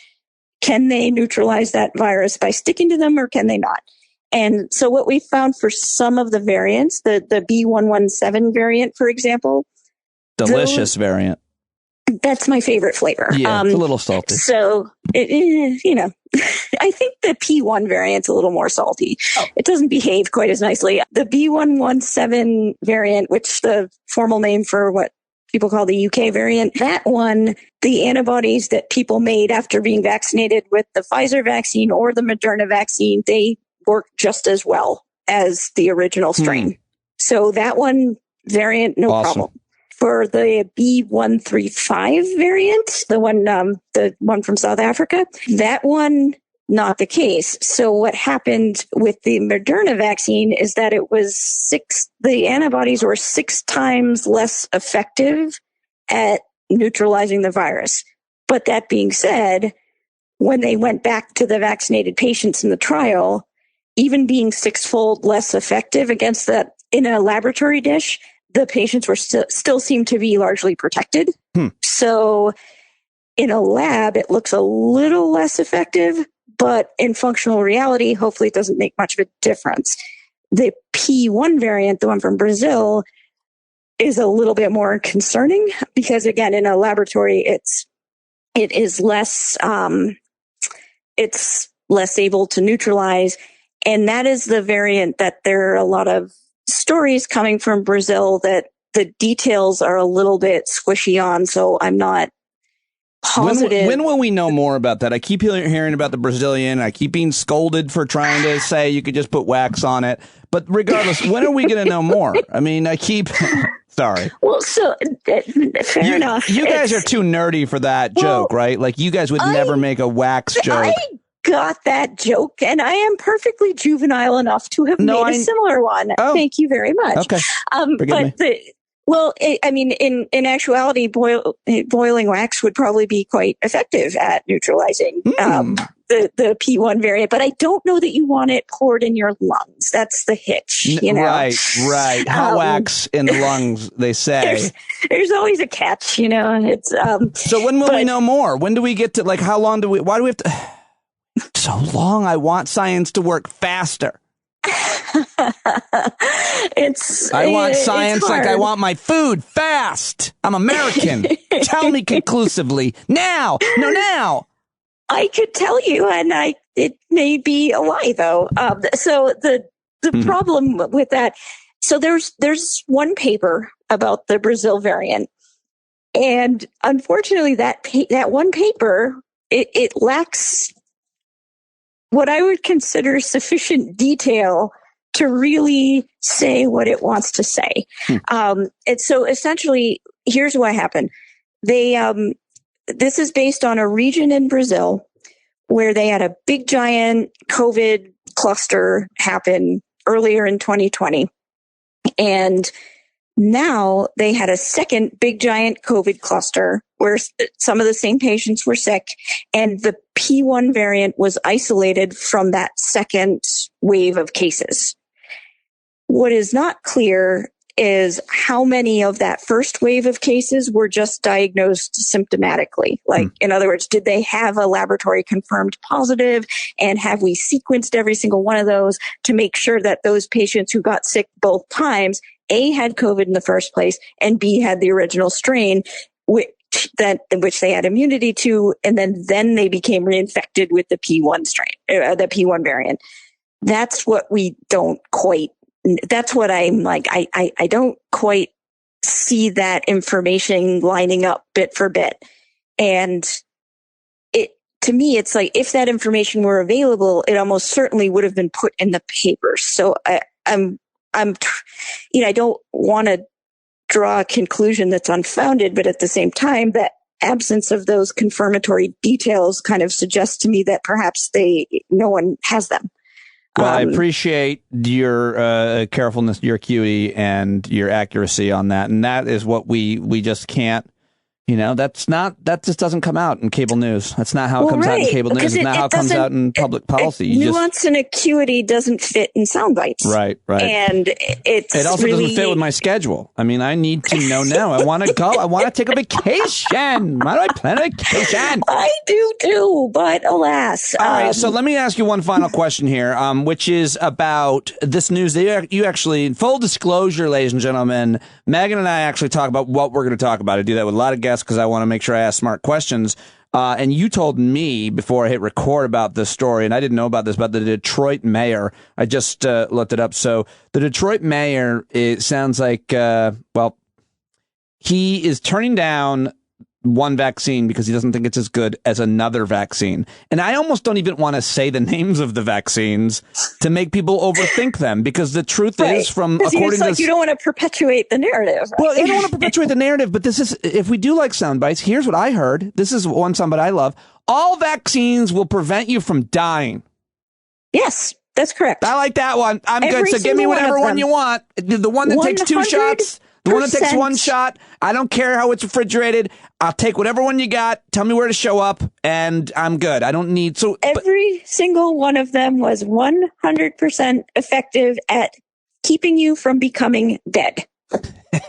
can they neutralize that virus by sticking to them or can they not? And so what we found for some of the variants, the B117 variant, for example. Delicious variant. That's my favorite flavor. Yeah, it's a little salty. So, I think the P1 variant's a little more salty. Oh. It doesn't behave quite as nicely. The B117 variant, which the formal name for what people call the UK variant, that one, the antibodies that people made after being vaccinated with the Pfizer vaccine or the Moderna vaccine, they work just as well as the original strain. So that one variant, no problem. For the B135 variant, the one from South Africa, that one, not the case. So what happened with the Moderna vaccine is that the antibodies were 6 times less effective at neutralizing the virus. But that being said, when they went back to the vaccinated patients in the trial, even being 6-fold less effective against that in a laboratory dish, the patients were still seem to be largely protected. So in a lab, it looks a little less effective, but in functional reality, hopefully it doesn't make much of a difference. The P1 variant, the one from Brazil, is a little bit more concerning because, again, in a laboratory, it is less, it's less able to neutralize. And that is the variant that there are a lot of stories coming from Brazil that the details are a little bit squishy on, so I'm not positive. When will we know more about that? I keep hearing about the Brazilian. I keep being scolded for trying to say you could just put wax on it. But regardless, when are we going to know more? I mean, I keep... Sorry. Well, so fair enough. You guys are too nerdy for that joke, right? Like, you guys would never make a wax joke. I got that joke, and I am perfectly juvenile enough to have made a similar one. Oh. Thank you very much. Okay. Forgive me. In actuality, boiling wax would probably be quite effective at neutralizing the P1 variant, but I don't know that you want it poured in your lungs. That's the hitch, you know? Right. Hot wax in the lungs, they say. There's always a catch, you know? It's So when will we know more? When do we get to, like, how long do we, why do we have to, so long, I want science to work faster. I want science like I want my food fast. I'm American. Tell me conclusively now. No, now. I could tell you, and it may be a lie though. So the problem with that. So there's one paper about the Brazil variant, and unfortunately, that one paper it lacks what I would consider sufficient detail to really say what it wants to say. And so essentially, here's what happened. this is based on a region in Brazil where they had a big giant COVID cluster happen earlier in 2020. And now they had a second big giant COVID cluster where some of the same patients were sick, and the P1 variant was isolated from that second wave of cases. What is not clear is how many of that first wave of cases were just diagnosed symptomatically. Like, in other words, did they have a laboratory confirmed positive? And have we sequenced every single one of those to make sure that those patients who got sick both times, A, had COVID in the first place, and B, had the original strain, which they had immunity to, and then they became reinfected with the P1 strain, the P1 variant. That's what we don't quite. That's what I'm like. I don't quite see that information lining up bit for bit. And to me, it's like, if that information were available, it almost certainly would have been put in the papers. So I don't want to draw a conclusion that's unfounded, but at the same time, that absence of those confirmatory details kind of suggests to me that perhaps no one has them. Well, I appreciate your carefulness, your acuity, and your accuracy on that. And that is what we just can't, that just doesn't come out in cable news. That's not how it comes out in cable news. It's not how it comes out in public policy. Nuance and acuity doesn't fit in sound bites. Right. And it also doesn't fit with my schedule. I mean, I need to know now. I want to go. I want to take a vacation. Why do I plan a vacation? I do too, but alas. All right, so let me ask you one final question here, which is about this news. You actually, in full disclosure, ladies and gentlemen, Meghan and I actually talk about what we're going to talk about. I do that with a lot of guests because I want to make sure I ask smart questions. And you told me before I hit record about this story, and I didn't know about this, about the Detroit mayor. I just looked it up. So the Detroit mayor, it sounds like, he is turning down one vaccine because he doesn't think it's as good as another vaccine. And I almost don't even want to say the names of the vaccines to make people overthink them, because the truth is, according to you don't want to perpetuate the narrative. Right? Well, you don't want to perpetuate the narrative, but this is, if we do like sound bites, here's what I heard. This is one soundbite I love. All vaccines will prevent you from dying. Yes, that's correct. I like that one. I'm good. So give me whatever one you want. The one that takes 2 shots. The one that takes 1 shot, I don't care how it's refrigerated. I'll take whatever one you got. Tell me where to show up, and I'm good. I don't need every single one of them was 100% effective at keeping you from becoming dead.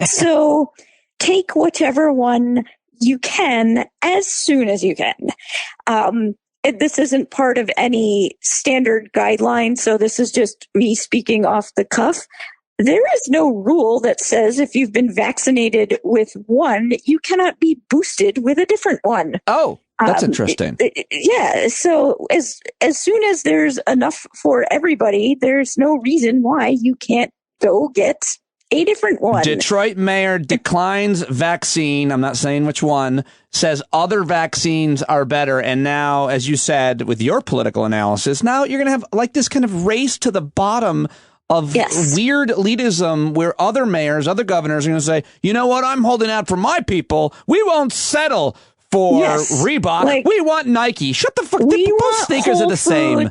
So take whichever one you can as soon as you can. This isn't part of any standard guideline, so this is just me speaking off the cuff. There is no rule that says if you've been vaccinated with one, you cannot be boosted with a different one. Oh, that's interesting. Yeah. So as soon as there's enough for everybody, there's no reason why you can't go get a different one. Detroit mayor declines vaccine. I'm not saying which one. Says other vaccines are better. And now, as you said, with your political analysis, now you're going to have like this kind of race to the bottom of weird elitism where other mayors, other governors are going to say, you know what, I'm holding out for my people. We won't settle for Reebok. We want Nike. Shut the fuck up. Both sneakers are the same.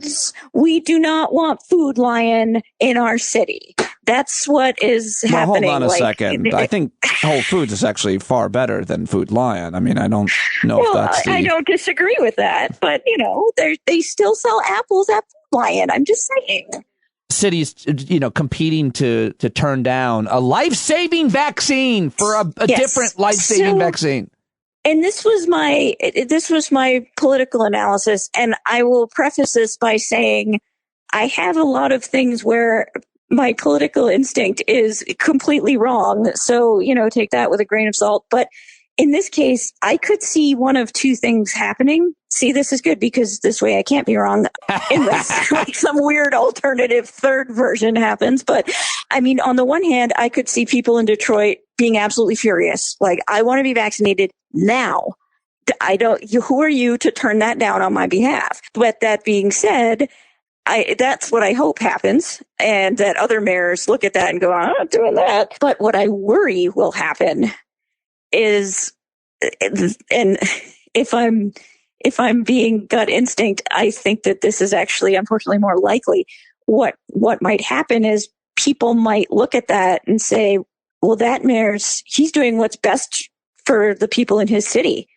We do not want Food Lion in our city. That's what is happening. Hold on a second. I think Whole Foods is actually far better than Food Lion. I mean, I don't know if that's I don't disagree with that. But, they still sell apples at Food Lion. I'm just saying. Cities, competing to turn down a life-saving vaccine for a different life-saving vaccine. And this was my political analysis, and I will preface this by saying I have a lot of things where my political instinct is completely wrong. So, take that with a grain of salt. But in this case, I could see one of two things happening. See, this is good because this way I can't be wrong unless like some weird alternative third version happens. But I mean, on the one hand, I could see people in Detroit being absolutely furious. Like, I want to be vaccinated now. Who are you to turn that down on my behalf? But that being said, that's what I hope happens, and that other mayors look at that and go, I'm not doing that. But what I worry will happen is and if I'm being gut instinct, I think that this is actually unfortunately more likely. What might happen is people might look at that and say, well, that he's doing what's best for the people in his city.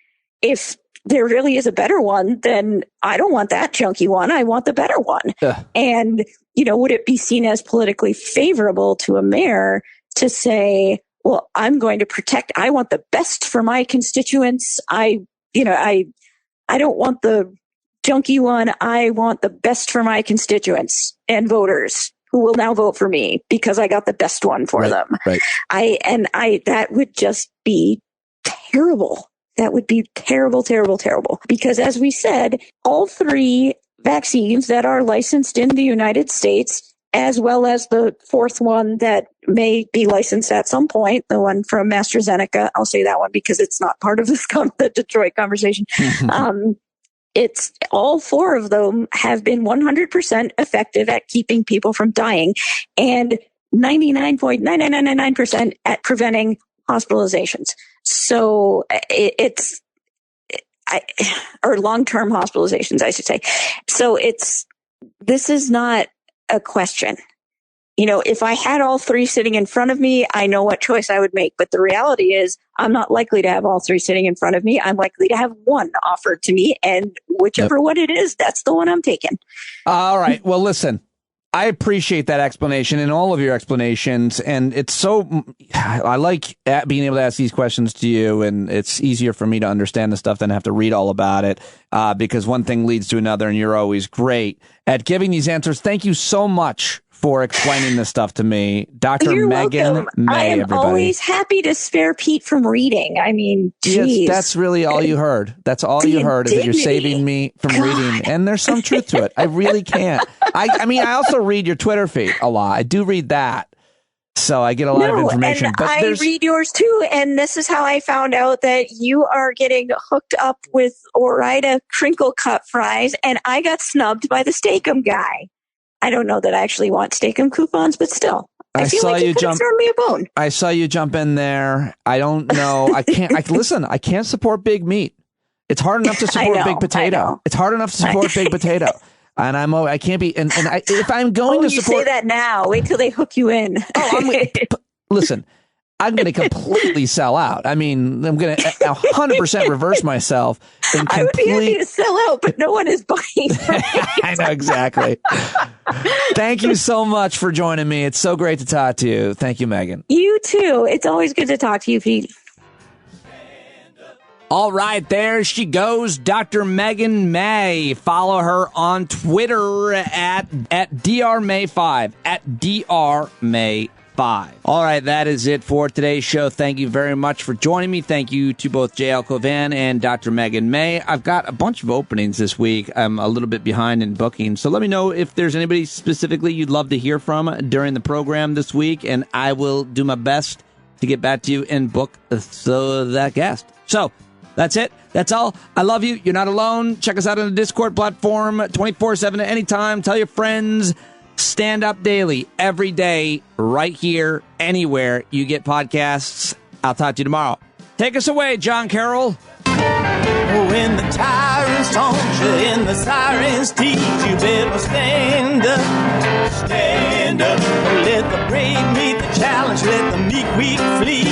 If there really is a better one, then I don't want that junky one. I want the better one. And, would it be seen as politically favorable to a mayor to say, well, I'm going to I want the best for my constituents. I don't want the junky one. I want the best for my constituents and voters who will now vote for me because I got the best one for them. Right. That would just be terrible. That would be terrible, terrible, terrible. Because as we said, all 3 vaccines that are licensed in the United States, as well as the 4th one that may be licensed at some point, the one from AstraZeneca. I'll say that one because it's not part of the Detroit conversation. It's all 4 of them have been 100% effective at keeping people from dying and 99.9999% at preventing hospitalizations. So or long-term hospitalizations, I should say. So this is not a question. If I had all 3 sitting in front of me, I know what choice I would make. But the reality is I'm not likely to have all 3 sitting in front of me. I'm likely to have one offered to me. And whichever one it is, that's the one I'm taking. All right. Well, listen, I appreciate that explanation and all of your explanations. And I like being able to ask these questions to you. And it's easier for me to understand the stuff than have to read all about it because one thing leads to another. And you're always great at giving these answers. Thank you so much for explaining this stuff to me. Dr. You're Meghan welcome. May, I am everybody. always happy to spare Pete from reading. I mean, geez. Yes, that's really all you heard. That's all you heard is that you're saving me from reading. And there's some truth to it. I really can't. I also read your Twitter feed a lot. I do read that. So I get a lot of information. And but I read yours too. And this is how I found out that you are getting hooked up with Ore-Ida crinkle cut fries. And I got snubbed by the Steak-'em guy. I don't know that I actually want Steak-'em coupons, but still. I feel like you could have thrown me a bone. I saw you jump in there. I don't know. I can't support big meat. It's hard enough to support big potato. It's hard enough to support big potato. And I can't be, if I'm going to support. You say that now. Wait till they hook you in. Listen, I'm going to completely sell out. I mean, I'm going to 100% reverse myself. I would be happy to sell out, but no one is buying from me. I know, exactly. Thank you so much for joining me. It's so great to talk to you. Thank you, Meghan. You too. It's always good to talk to you, Pete. All right, there she goes, Dr. Meghan May. Follow her on Twitter at drmay5, at drmay5. All right, that is it for today's show. Thank you very much for joining me. Thank you to both J.L. Cauvin and Dr. Meghan May. I've got a bunch of openings this week. I'm a little bit behind in booking, so let me know if there's anybody specifically you'd love to hear from during the program this week, and I will do my best to get back to you and book that guest. So that's it. That's all. I love you. You're not alone. Check us out on the Discord platform 24/7 at any time. Tell your friends. Stand Up Daily every day, right here, anywhere you get podcasts. I'll talk to you tomorrow. Take us away, John Carroll. When the tyrants taunt you and the sirens teach you, better stand up, stand up. Let the brave meet the challenge, let the weak flee.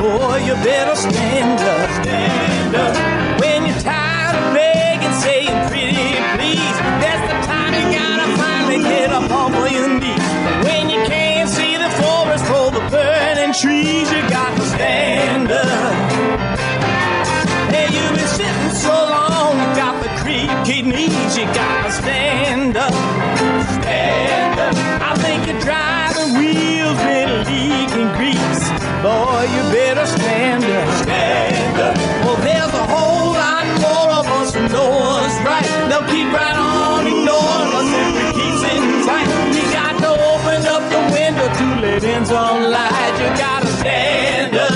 Boy, you better stand up, stand up. When you're tired of begging, saying pretty please, that's the time you gotta finally get up off your knees. When you can't see the forest for the burning trees, you got to stand up. Hey, you've been sitting so long, you got the creaky knees, you got to stand up, stand up. I think your driving wheels been leaking grease. Boy, you better stand up, stand up. Well, there's a whole lot more of us who know what's right. They'll keep right on ignoring us if we keep sitting tight. We got to open up the window to let in some light. You got to stand up.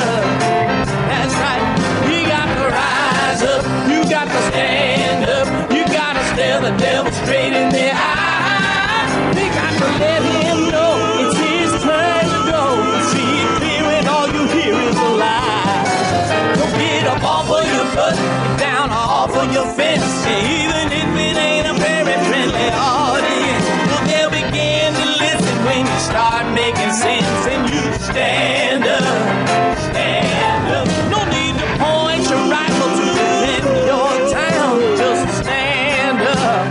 That's right. You got to rise up. You got to stand up. You got to stare the devil straight in the eye. We got to let him know it's his turn to go. See it clear when all you hear is a lie. Don't get up off Even if it ain't a very friendly audience, well, they'll begin to listen when you start making sense and you stand up, stand up. No need to point your rifle to defend your town, just stand up,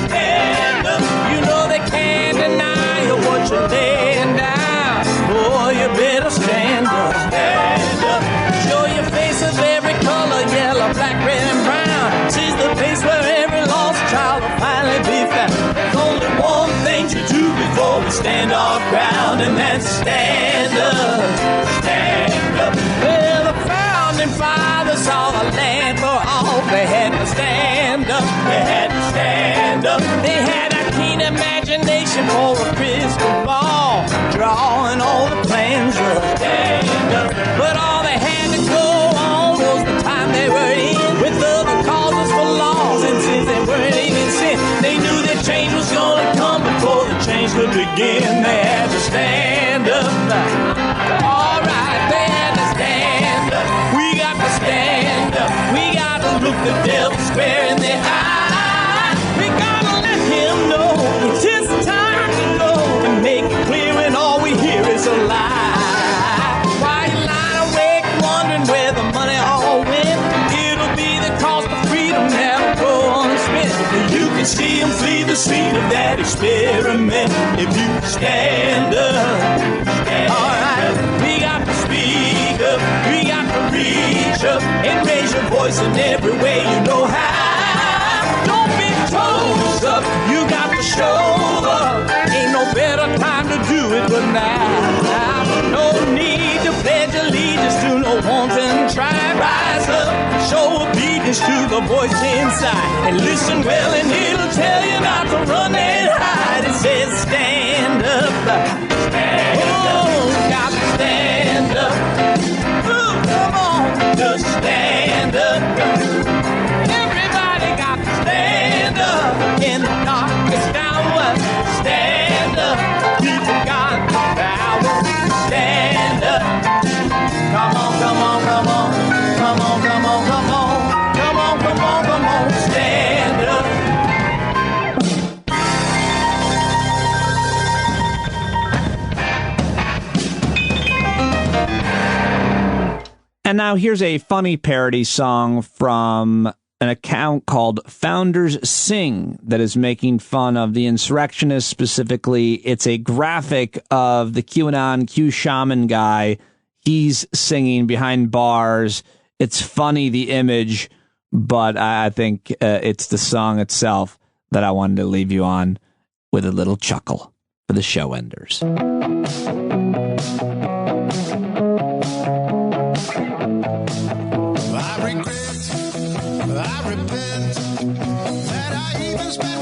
stand up. You know they can't deny you what you're laying down. Boy, you better stand up, stand up. Show your face of every color, yellow, black, red, and brown. She's the place where every lost child will finally be found. There's only one thing to do before we stand our ground, and that's stand up, stand up. Well, the founding fathers saw the land for all. They had to stand up, they had to stand up. They had a keen imagination for a crystal ball, drawing all the plans of stand up. But all they had to go on was the time they were in, with other causes for laws, and since they weren't even sin, they knew that change was gonna come before the change could begin. They had to stand up. All right, they had to stand up. We got to stand up. We got to look the devil square in the eye. We gotta let him know it's his time to go and make it clear when all we hear is a lie. Why you lying awake wondering where the money all went? It'll be the cost of freedom that'll go unspent. You can see him flee the scene of that experiment if you stand up. Alright, we got to speak up, we got to reach up and raise your voice in every way you know how. Don't be toes up, you got to show up. Ain't no better time to do it but now. No need to pledge allegiance to no wanton tribe. Rise up, show obedience to the voice inside, and listen well and it'll tell you not to run and hide. It says stand up, stand up, got to stand up. Ooh, come on, just stand up. Everybody got to stand up in the darkest hour. Stand up, people got the power. Stand up. Come on, come on, come on, come on, come on, come on, come on, come on, come on, stand up. And now here's a funny parody song from an account called Founders Sing that is making fun of the insurrectionists specifically. It's a graphic of the QAnon Q shaman guy. He's singing behind bars. It's funny, the image, but I think it's the song itself that I wanted to leave you on with a little chuckle for the show enders. I repent that I even spent